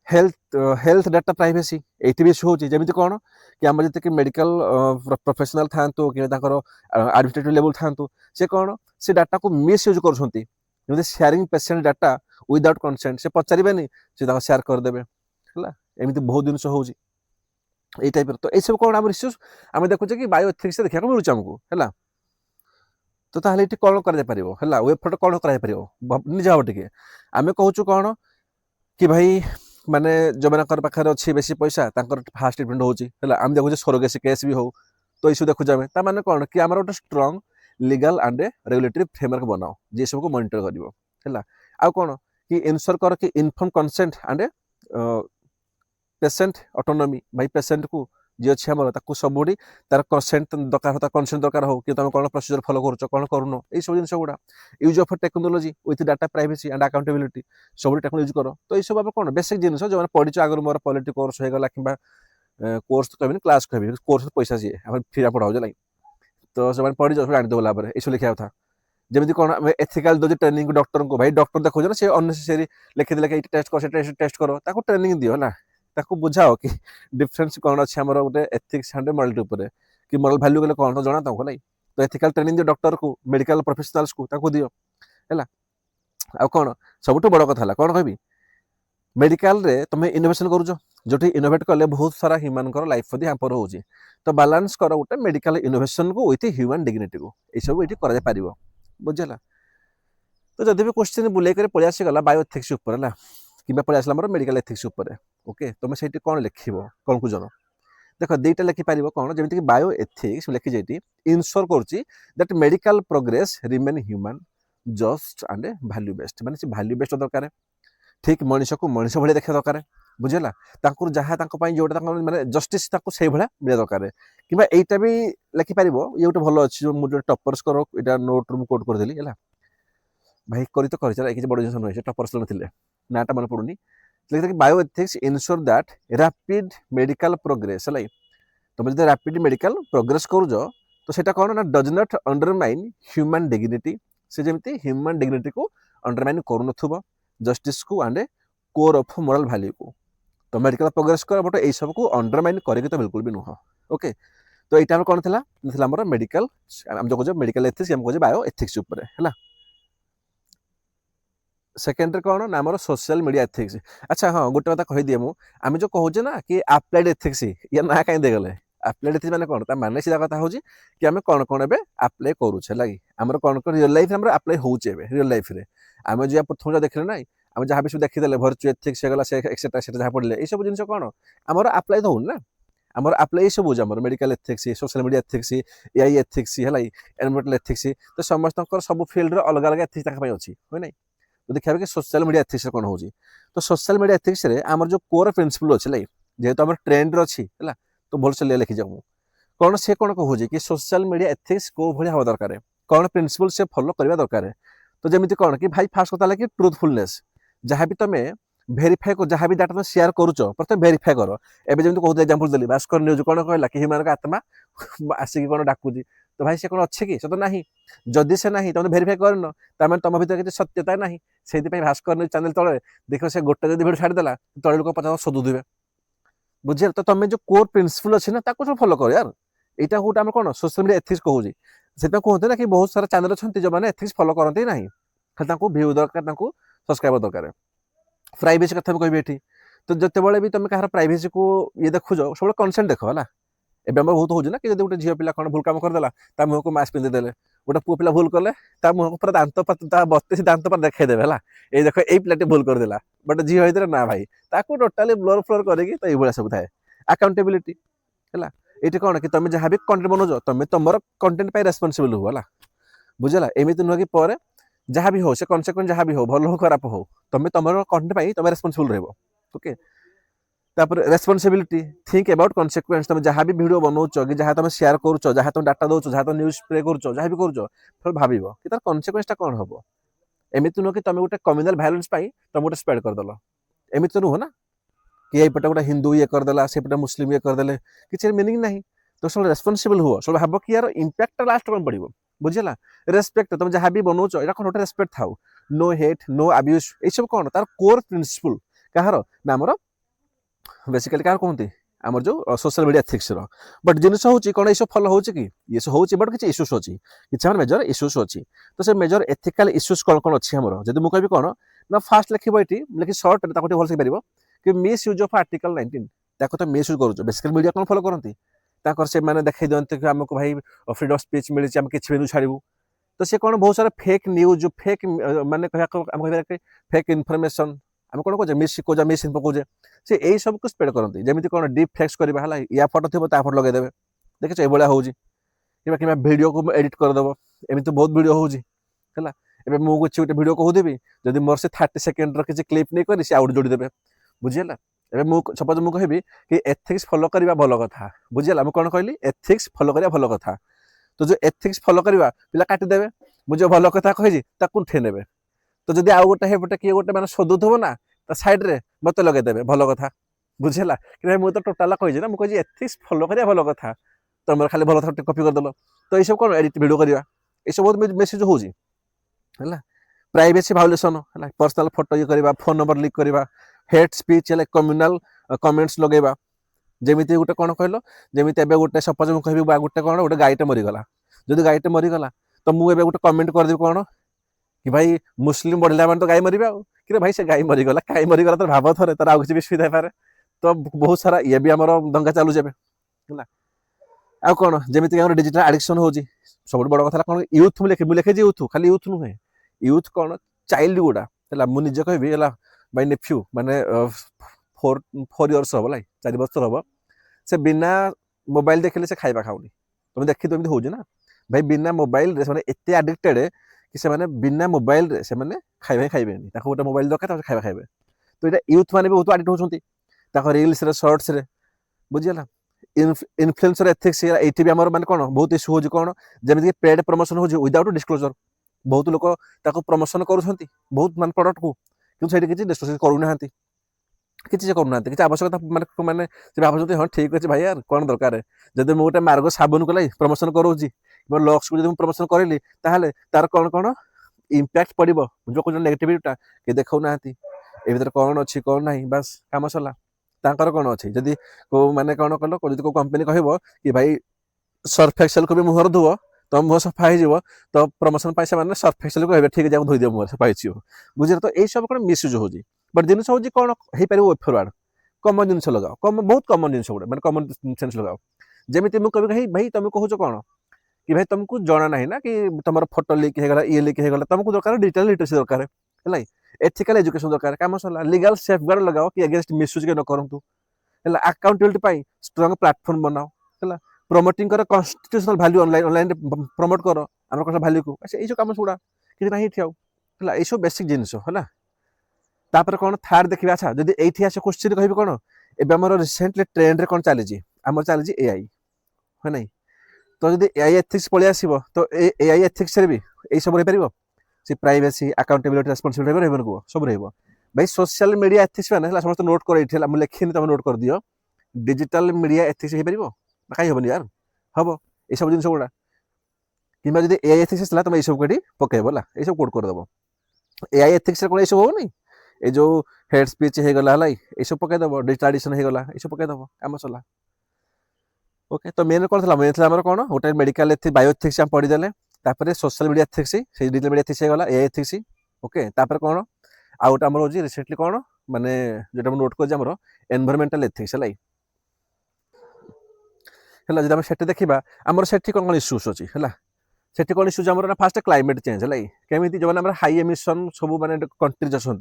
हेल्थ डाटा प्राइवेसी ये भी इश्यू होची जमी कौन कि आम जी मेडिकल प्रोफेशनल था कि एडमिनिस्ट्रेटिव लेवल था से कौन से डाटा को मिसयूज कर sharing patient data without consent से पचारे से शेयर करदे एमती बहुत जिन हो टाइप तो यू कौन आम इश्यूज आम देखुचे कि बायोएथिक्स देखा मिलूँ आमको है तो ताहले ये कौन कर वेबफ्रंट कौन कर निज भाव टे आम कहूँ कौन कि भाई माने जो मैंने पाखे अच्छी बेसी पैसा फास्ट ट्रिटमेंट होगा आम देखुचे सरोगेसी केस भी हो तो इश्यू देखुचे आम तार कौन कि आम गोटे स्ट्रंग लीगल एंड रेगुलेटरी फ्रेमवर्क बनाओ जी सब को मॉनिटर कर आ कौन कि इनश्योर कर कि inform consent and patient autonomy भाई पेशेंट को जी अच्छी आम सब तार कंसेंट दरकार कंसेंट दरकार हो कि तुम कौन प्रोसीजर फॉलो कर कौन करूनो ये सब जिन गुड़ा use of technology with data privacy and accountability सब टेक्नोलॉजी यूज कर तो ये सब कौन बेसिक जिन जो पढ़ी आगे मोर पॉलिटी कोर्स होगा कि कोर्स तो कहबी क्लास कहबी कोर्स पैसा सी फ्री पढ़ाऊ लगे तो से पढ़ी जाओ जानते गला ये लिखा था जमी कौन एथिकल दो ट्रेनिंग डॉक्टर को भाई डॉक्टर देखो ना से अननेसेसरी लिखिदे कि टेस्ट कर टेस्ट कर ट्रेनिंग दियो ना बुझाओ कि डिफरेंस कौन अच्छे आम गोटे एथिक्स एंड मोरालिटी उपर कि मोरल वैल्यू कले कौन तो जाना तुमको ना तो एथिकल ट्रेनिंग दियो डॉक्टर को मेडिकल प्रोफेशनल्स को दियो है आ कौन सब बड़ कथा कौन कहबी मेडिकल रे तुम इनोवेशन करुच जो इनोवेट कले बहुत सारा ह्यूमन लाइफ हैम्पर हो तो बालांस कर गोटे मेडिकल इनोवेशन को विथ ह्यूमन डिग्निटी को सब ये कर बुझेगा तो जब भी क्वेश्चन बुले कर पलि आसीगला बायोएथिक्स है कि पलि आसला मोर मेडिकल एथिक्स ओके तुम से कौन लिख कनक्लूजन देख दुईटा लिखिपार कौन जमीक बायोएथिक्स लिखी जाए इनश्योर करेट medical progress remain human just and value based माने वैल्यू बेस्ड दरकार ठीक मनीष को मनीष भाई देखा दरकार बुझेगा जहाँ जोटा माने जस्टिस से मिले दरकार कि यहीटा भी लिखिपार ये गोटे भल अच्छी जो मुझे टपर्स कर यहाँ नोट रू कोट करदेली है भाई करी तो किसी बड़ जिन नुहे टपर्स थे नाटा मन पड़ूनी bioethics ensure that rapid medical progress है तुम जो रैपिड मेडिकल प्रोग्रेस करुच तो सेटा कौन ना does not undermine human dignity से जमी ह्यूमन डिग्निटी को अंडरमाइन करूनथुब जस्टिस को and core of moral value को तो मेडिकल प्रोग्रेस कर बट ये सब को अंडरमाइन करके तो बिल्कुल भी नुह ओके तो यहाँ कौन था मेडिकल आम जो कहे मेडिकल एथिक्स आम कहे बायो एथिक्स है सेकेंड कौन ना आम सोशल मीडिया एथिक्स अच्छा हाँ गोटे कथा कहीदिए मुझे जो कहूचे ना कि अप्लाइड एथिक्स या ना कहीं देगले अप्लाइड एथिक्स मैंने कौन माने सीधा कथा हूँ कि आम कौन कौन एवं अप्लाई करुचे लगे आम कौन कौन रियल लाइफ अप्लाई होचे रियल लाइफ रे आम जो प्रथम जो देखले ना आम जहाँ भी सब देखीदे भर्चु एथिक्स एक्सेट्रा जहाँ पढ़ले ये सब जिन कौन आम अप्लाई तो होनी ना आमर अप्लाई सब हो आम medical ethics social media ethics AI ethics है एनवायरमेंटल एथिक्स तो समस्त सब फील्ड अलग अलग एथिक्स अच्छी है ना तो देखा कि सोशल मीडिया एथिक्स कौन हो तो सोशल मीडिया एथिक्स आम जो कोर प्रिंसिपल अच्छे लाइक जेहेतु आम ट्रेंड अच्छी है तो भलसे लिखी जाऊँ कौन से कौन कहूँ कि सोशल मीडिया एथिक्स कौ भाई हवा दरकार कौन प्रिंसिपल से फॉलो करवा दरकार तो जमी कौन कि भाई फास्ट कथा कि ट्रुथफुलनेस जहाँ भी तुम भेरीफाए कर जहाँ भी डाटा तुम शेयर करुच प्रथम भेरीफाए कर एवं जमी कहते एग्जांपल देली भास्कर न्यूज कौन कहला कि ह्यूमन आत्मा आसिक कौन डाकुची तो भाई से कौन अच्छे कि तो ना जदि से ना तुम भेरीफाए करन तमें तुम भर किसी सत्यता ना से भास्कर न्यूज चैनल तले देख से गोटे जब भिडियो छाड़देला तले लोक पचास शोधुवे बुझे तो तुम जो कोर प्रिंसिपल अच्छे ना सब फॉलो कर यार यहाँ गोटे आम कौन सोशल मीडिया एथिक्स कहूँ से कहते ना कि बहुत सारा चैनल अच्छा जो मैंने एथिक्स फॉलो करते ना खाली भ्यू दरकार सब्सक्राइबर दरकार प्राइवेसी कथा भी कहि तो जिते भी तुम कहार प्राइवेसी को ये देखुच सब कनसेंट देख है एवं आम बहुत हो कि गोटे झील पिला कौन भूल कम करदेला ता मुह को मास्क पिंधिदेले गोटे पुआ पिला भूल कले ता मुह को पूरा दांत बत्तीस दांत पर देखदेवे है ये देख ये पिलाटी भूल करदेला बट झील होते ना भाई ताकू टोटाली ब्लोर फ्लोर करके तो ये सब थाए अकाउंटेबिलिटी है ये कौन कि तुम जहाँ भी कंटेंट बनाओ तुम तुम कंटेंट रेस्पॉन्सिबल हो है बुझेगा एमती नुह कि पर जहाँ भी हो से कन्सेक्वेंस जहाँ भी हो भल हो खराब हो तुम तुम कंटेंट तुम रेस्पॉन्सिबल रहो ओके तापर रेस्पॉन्सिबिलिटी थिंक अबाउट कन्सेक्वेंस तुम जहाँ भी वीडियो बनाऊच कि जहाँ तुम शेयर करुच जहाँ तुम डाटा दौच जहाँ तुम न्यूज स्प्रे करुच जहाँ भी करुच फिर भाव कि तार कन्सेक्वेंसटा कौन हम एमती नुह कि तुम गोटे कम्युनाल भायोलेंस तुम गोटे स्प्रेड करदेल एमती नुह ना कि यहीपटे गोटे हिंदू ये करदेला सेपटे मुस्लिम ये करदेले किसी मीनिंग ना तो सब रेस्पॉन्सिबल हुआ सब भाव कि यार इंपैक्ट लास्ट कौन पड़ो बुझेगा रेस्पेक्ट तुम जहाँ भी बनाऊच यहाँ कौन गोटे रेस्पेक्ट थाउ नो हेट नो अब्यूज ये सब कौन तार कोर प्रिंसिपल कहार ना आमर बेसिकली क्या कहते आम जो सोशल मीडिया एथिक्स बट जिनस हूँ कौन ये फॉलो हो कि ये हूँ बट किसी इश्यूज अच्छी किसी मेजर इश्यूज अच्छी तो से मेजर एथिकल इश्यूज कौन कौन अच्छी आमर जब मुझे कौन ना फास्ट लिखो ये लिखी सर्ट भल से पार कि मिस यूज ऑफ आर्टिकल 19 तो मिस यूज करुच बेसिकली मीडिया कौन फॉलो करती से मैंने देखा दिखते कि आमको भाई फ्रीडम स्पीच मिली आम किसी भी छाड़ू तो सी कौन बहुत सारा फेक न्यूज फेक माने कह फेक इनफर्मेशन आम कौन कहे मिस कहे मिस इनफो कहे से यही सब को स्प्रेड करती जमी कौन डीप फ्लेक्स करवा या फोटो थी फोटो लगेदेवे देख ये हूँ कि भिडियो को एडिट करदेव एमती बहुत भिडियो होगी मुझे गोटे भिडियो कहूदेवी जब मोर से 30 सेकेंड किसी क्लिप नहीं कर आउट जोड़ीदेवे बुझीगला एवं सपोज मुझे कहि कि एथिक्स फॉलो करवा भल कथा बुझीगला मुझे कौन कहली एथिक्स फॉलो करवा भल कथा तो जो एथिक्स फॉलो करवा पिला काटिदेवे मुझे भल कथा कही उठे ने तो जब आउ गोटे हेपटे किए गोटे मैंने शोधुव ना तो साइड रे मत लगेदेवे भल कथा बुझेगा कि मुझे तो टोटाल कही ना मुझे एथिक्स फॉलो करवा भल कथा तुम खाली भल कथा कॉपी करदेल तो ये सब कौन एडिट वीडियो करवा ये बहुत मेसेज होगी है प्राइवेसी भायोलेसन है पर्सनल फोटो ये करवा फोन नंबर लिक करवा हेट स्पीच है कम्युनाल कमेंट्स लगेगा जमीती गोटे कौन कहल जमी गोटे सपोज मुझे कह गोटे कौन गोटे गाईटे मरीगला जब गाईटे मरीगला तो मुझे गोटे कमेंट करदेवी कौन कि भाई मुस्लिम बढ़ला मैंने तो गाई मरवा कि भाई से गाई मरीगला कहीं मरीगला तो भाव थे तार आगे भी सुविधा पारे तो बहुत सारा ये भी आम दंगा चलुचे है आ कौन जमीती डिजिटल आडिक्शन हो सब बड़ कथा कौन यूथ मुझे लिखे यूथ खाली यूथ नुहे यूथ कौन चाइल्ड गुड़ा है मुझे कहबी है माय नेफ्यू माने 4 इयर्स हम 4 वर्ष हम से बिना मोबाइल देखले से खाଇବା खाऊनी तुम देखी तो हो ना भाई बिना मोबाइल रे एत आडिक्टेड कि से बिना मोबाइल रे से खाଇବା खाइबे गोटे मोबाइल दरकार खाଇବା खाइबे तो ये यूथ मैंने भी बहुत आडिक्ट होती रिल्स रे शॉर्ट्स रे बुझीगला इन्फ्लुएंसर एथिक्स ये आम मैंने कौन बहुत इश्यू हो कौन जमीन पेड प्रमोशन हो विदाउट डिस्क्लोजर बहुत लोग प्रमोशन कर बहुत मान प्रोडक्ट को किसी डिस्क्लोज करूना କିଛି ସେ କରୁନାହାନ୍ତି କିଛି ଆବଶ୍ୟକତା ମାନେ ସେ ଭାବୁଛନ୍ତି ହଁ ଠିକ୍ ଅଛି ଭାଇ ୟାର କ'ଣ ଦରକାର ଯଦି ମୁଁ ଗୋଟେ ମାର୍ଗ ସାବୁନ କଲେ ପ୍ରମୋସନ କରୁଛି ମୋ ଲକ୍ସକୁ ଯଦି ମୁଁ ପ୍ରମୋସନ କରିଲି ତାହେଲେ ତାର କ'ଣ କ'ଣ ଇମ୍ପାକ୍ଟ ପଡ଼ିବ ଯେଉଁ କହୁଛନ୍ତି ନେଗେଟିଭିଟା କିଏ ଦେଖାଉନାହାନ୍ତି ଏ ଭିତରେ କ'ଣ ଅଛି କ'ଣ ନାହିଁ ବାସ୍ କାମ ସରିଲା ତାଙ୍କର କ'ଣ ଅଛି ଯଦି କେଉଁ ମାନେ କ'ଣ କଲ ଯଦି କେଉଁ କମ୍ପାନୀ କହିବ କି ଭାଇ ସର୍ଫ ଏକ୍ସେଲକୁ ବି ମୁହଁରେ ଧୁଅ ତ ମୁହଁ ସଫା ହେଇଯିବ ତ ପ୍ରମୋସନ ପାଇଁ ସେମାନେ ସର୍ଫ ଏକ୍ସେଲକୁ କହିବେ ଠିକ୍ ଯାକୁ ଧୋଇଦିଅ ମୁହଁ ସଫା ହେଇଯିବ ବୁଝିଲେ ତ ଏଇସବୁ କ'ଣ ମିସୟୁଜ୍ ହେଉଛି ବଟ୍ ଜିନିଷ ହେଉଛି କ'ଣ ହେଇପାରିବ ୱେ ଫରୱାର୍ଡ କମନ୍ ଜିନିଷ ଲଗାଅ ବହୁତ କମନ୍ ଜିନିଷ ଗୋଟେ ମାନେ କମନ୍ ସେନ୍ସ ଲଗାଅ ଯେମିତି ମୁଁ କହିବି ଭାଇ ଭାଇ ତମେ କହୁଛ କ'ଣ कि भाई तुमको जना ना ना कि तुम फोटो लिक होगा ये लिक होगा तुमको दरकार डिजिटल लिटरेसी दरकार है एथिकल एजुकेशन दरकार काम सरला लीगल सेफगार्ड लगाओ कि अगेंस्ट मिसयूज के न करंतु है अकाउंटेबिलिटी पाई स्ट्रांग प्लेटफॉर्म बनाओ है प्रमोटिंग कर constitutional value online online promote कर आम कौन वैल्यू को अच्छा ये काम गुड़ा कि ना ये है ये सब बेसिक जिनिस है तापर कौन थार्ड देखिए अच्छा जब ये आस क्वेश्चन कह कौन एवं आम रिसेंटली ट्रेंड कौन चली आम चली एआई है ना तो जब एआई एथिक्स पलि आसो तो एआई एथिक्स भी यही सब रही सी प्राइवेसी अकाउंटेबिलिटी रेस्पॉन्सिबिलिटी रही सब रही भाई सोशल मीडिया एथिक्स मैंने समस्त नोट कर मुझे लिखिनी तुम नोट कर दियो डिजिटल मीडिया एथिक्स हो पार कहीं हेनी यार हम ये सब जिन गुड़ा कि जब एआई एथिक्स तुम ये सब कहीं पकेब है ये सब कोड करदेव एआई एथिक्स कौन ये सब होनी ये जो हेड स्पीच होगला ये सब पकईदेव डिजिटल एडिशन होगला ये सब पकईदेव आम सरला ओके तो मेन कौन था मेन था कौन गोटे मेडिकल बायो एथिक्स हम पढ़ीदे तापर सोशल मीडिया एथिक्स से डिजिटल मीडिया एथिक्स होगला एआई एथिक्स ओके तापर कौन आउ गोटे आम हूँ रिसेंटली कौन माने जो नोट कर एनवायरमेंटल एथिक्स है जब आम से देखा आमर से कौन कौन इश्यूज अच्छी है सेठी कौन इश्यूज आम फास्ट क्लाइमेट चेंज है कमी जो हाई एमिशन सब माने कंट्रीज अच्छा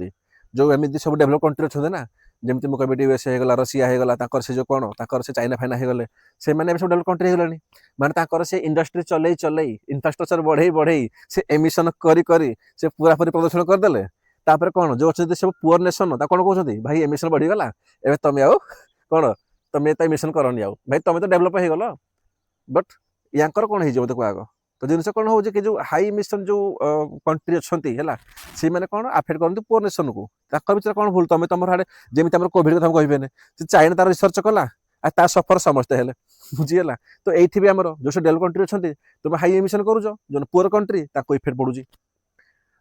जो एमती सब डेभलप कंट्री अच्छा ना जमी मुझे कभी यूएसए होगा रशिया होगा से जो कौन से चाइना फाइना होगले से सब डेभलप कंट्री होगलानी माने से इंडस्ट्री चलई चलई इंफ्रास्ट्रक्चर बढ़ई बढ़ई से एमिशन करी से पूरा पूरी प्रदूषण करदे तापर कौन जो अच्छे सब पुअर नेशन कौन कहते भाई एमिशन बढ़ीगला एवं तुम आउ कौन तुम तो एमिशन करनी आउ भाई तुम तो डेभलप होगल बट यांकर कौन हो मत आग तो जिन कौन हो जो हाई एमिशन जो कंट्री अच्छा से मैंने कौन आफेक्ट करते पुअर नेशन को भर कौन भूल तुम तुम आड़े जमी कोविड कथा कहबे चाइना तार रिसर्च कला आ सफर समस्ते हेले बुझीगला तो ये भी आम जो सब डेवलप कंट्री अच्छा तुम हाई एमिशन करुच जो पुअर कंट्री इफेक्ट पड़ू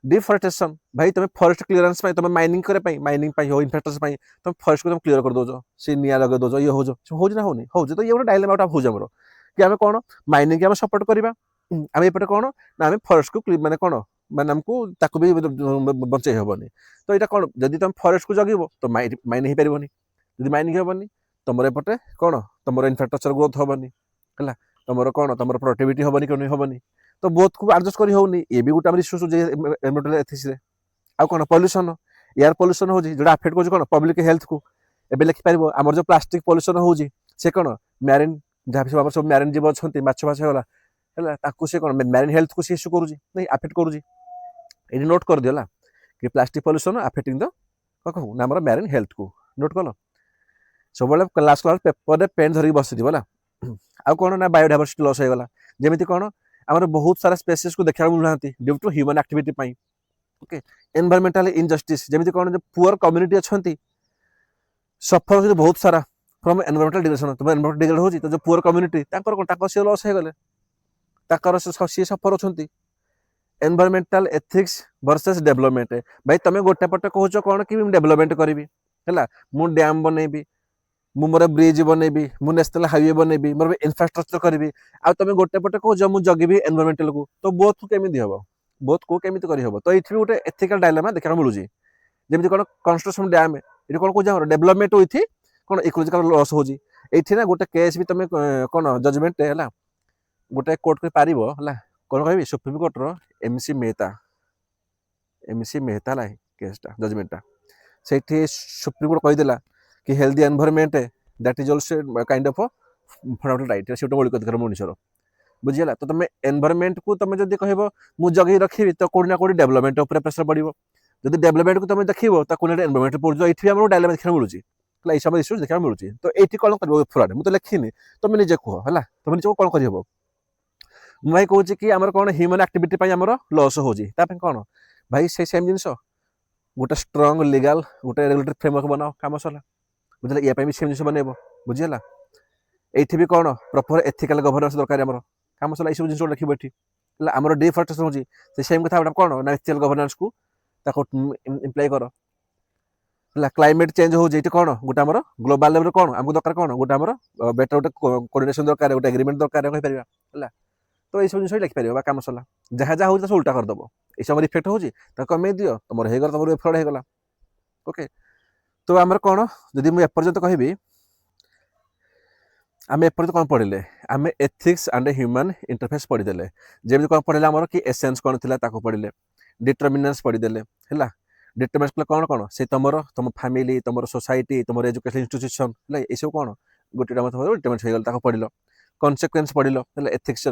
डिफरेस्टेशन भाई तुम फॉरेस्ट क्लीयरेंस तुम माइनिंग करने माइनिंग हो इंफ्रास्ट्रक्चर तुम फॉरेस्ट को तुम क्लीयर कर दौच सी निआ लगे दौच ये हो ना होनी हो तो ये गोटे डायलेमा हो कि आम कौन माइनिंग आम सपोर्ट करवा आम एपटे कौन ना आम फॉरेस्ट को माने कौन माने आमको ताको भी बंचई हेनी तो यहाँ कौन जदि तुम फॉरेस्ट को जगब तो माइन हो पारनी जब माइनिंग हेनी तुम एपटे कौन तुम इंफ्रास्ट्रक्चर ग्रोथ हेनी है तुम कौन तुम प्रोडक्टिविटी हेनी कि हेनी तो बहुत को एडजस्ट कर होनी ये भी गोटे इश्यूज एनवायरमेंटल एथिक्स आउ कौन पॉल्यूशन एयर पॉल्यूशन हो जो आफेक्ट कर कौन पब्लिक हेल्थ को एवं लिखिपार आम जो प्लास्टिक पॉल्यूशन हो कौन मैरिन जहाँ सब मैरिन जीव अच्छा माछ फाछ होगा है से कौन मैरिन हेल्थ को सी इश्यू करुँच नहीं आफेक्ट करुँच ये नोट कर दिला कि प्लास्टिक पॉल्यूशन आफेक्टिंग द कहूँ ना आम मैरिन हेल्थ को नोट कल सब क्लास क्लास पेपर पेन धरिक बस है आउ कौन ना बायोडायवर्सिटी लॉस होगा जमी कौन आम बहुत सारा स्पेसीज को देखा मिलूना due to human activity okay environmental injustice जमी कौन जो पुअर कम्युनिटी अच्छा सफर हो बहुत सारा फ्रॉम एनवायरमेंटल डिग्रेडेशन तुम एनवायरमेंट डिग्रेड हो तो जो पुअर कम्युनिटी कौन सी लॉस होगले सी सफर अच्छा एनवायरमेंटल एथिक्स वर्सेस डेवलपमेंट भाई तुम गोटे पटे कौच कौन कि डेवलपमेंट करी है मु डैम बनैबी मु मोर ब्रिज बनैबी मु नेशनल हाईवे बनैबी मोर इंफ्रास्ट्रक्चर करी आ तुम गोटे पटे कौच मु जगिबी एनवायरमेंटल को तो बोथ को केमी हम बोथ को केमी करहब तो ये गोटे एथिकल डायलेमा देखा मिलूँ जमी कौन कंस्ट्रक्शन डैम ये कौन कौन डेवलपमेंट विथ कौन इकोलॉजिकल लॉस हो ना गोटे केस भी तुम कौन जजमेंट है गोटे कोर्ट कर पार है कौन कह सुप्रीम कोर्टर एमसी मेहता है केसटा जजमेंटा से सुप्रीम कोर्ट कहीदेला कि healthy environment that is also kind of fundamental right से मौलिक अधिकार मनुष्यर बुझीगला तो तुम एनवायरमेंट को तुम जब कह मुझे जगह रखी तो कौटी ना कौटी डेवलपमेंट उपर प्रेसर पड़ो जब डेवलपमेंट को तुम देखो तो कौन एनवायरमेंट पड़ो ये आम डायलेमा देखा मिलूँ ये सब इश्यूज देखा मिलूँ तो ये कौन कर फ्रॉड मुझे लिखिनी तुम निजे कह है तुम निजे कौन कर मुझे कहूँ कि आम कौन ह्यूमन एक्टिविटी आम लॉस हो कौन भाई से सेम जिनस गोटे स्ट्रंग लीगल गोटे रेगुलेटरी फ्रेमवर्क बनाओ काम सरला बुझे ये भी सेम जिन बनइब बुझीगला ये भी कौन प्रपर एथिकल गभर्नेंस दरकार आम काम सरला ये जिन लिखे ये आम डिफरेस्टेशन होची से सेम कथा कौन ना एथिकल गभर्नेंस को इम्प्लाई कर क्लाइमेट चेंज हो कौन गोटे आम ग्लोबाल लेवल कौन आमको दरकार कौन गोटे आम बेटर गोटे कोऑर्डिनेशन दरकार गोटे एग्रीमेंट दरकार कहीपर है तो ये जिन लिखिपर काम सरला जहाँ जहाँ हो उल्टा करदेव ये सब इफेक्ट होची कमे दियो तुम होगा तुम एफर्ड होगा ओके तो आमर कौन जदि मुझे एपर्यंत कहबी आम एपर्यंत कौन पढ़ले आम एथिक्स एंड ह्यूमन इंटरफेस पढ़ीदे जमी कौन पढ़ले आमर कि एसेंस कौन थी पढ़ले डिटरमिनेंस पढ़ीदे है डिटरमिनेंस कौन कौन से तुम फैमिली तुम सोसाइटी तुम एजुकेशन इंस्टीट्यूशन है ये सब कौन गोटे डिटरमिनेंस हो गला पढ़ल कन्सिक्वेंस पढ़ल है एथिक्स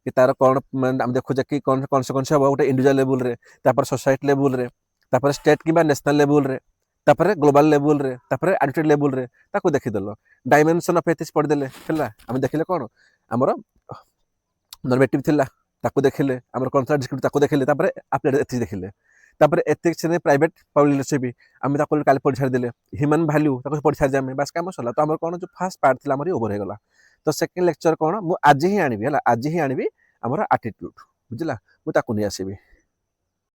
कि तार कौन आम देखुचे कि कौन कन्सिक्वेंस हम गोटे इंडिविजुअल लेवल रे तापर सोसाइटी लेवल रे तापर स्टेट कि नेशनल लेवल रे तापर ग्लोबल लेवल रे तापर एडुकेटेड लेवल रे ताको देखिदेल डायमेंशन ऑफ एथिक्स पढ़ीदे है आम देखिले कौन आमर नॉर्मेटिव थिला ताको देखिले आमर कन्सर्ट डिस्क्रिप्ट ताको देखिले तापर एप्लाइड एथिक्स देखिले तापर एथिक्स ने प्राइवेट पब्लिक लिडरशिप आम ताको काली पढ़ी छाड़देले ह्यूमन वैल्यू ताको पढ़ी छाड़ी आम बास काम सरला तो आमर कौन जो फर्स्ट पार्ट थिला आमर ओवर हो गला तो सेकेंड लेक्चर कौन मु आज ही आनिबी है आज ही आनिबी आमर एटीट्यूड बुझला मु ताको नहीं आसीबी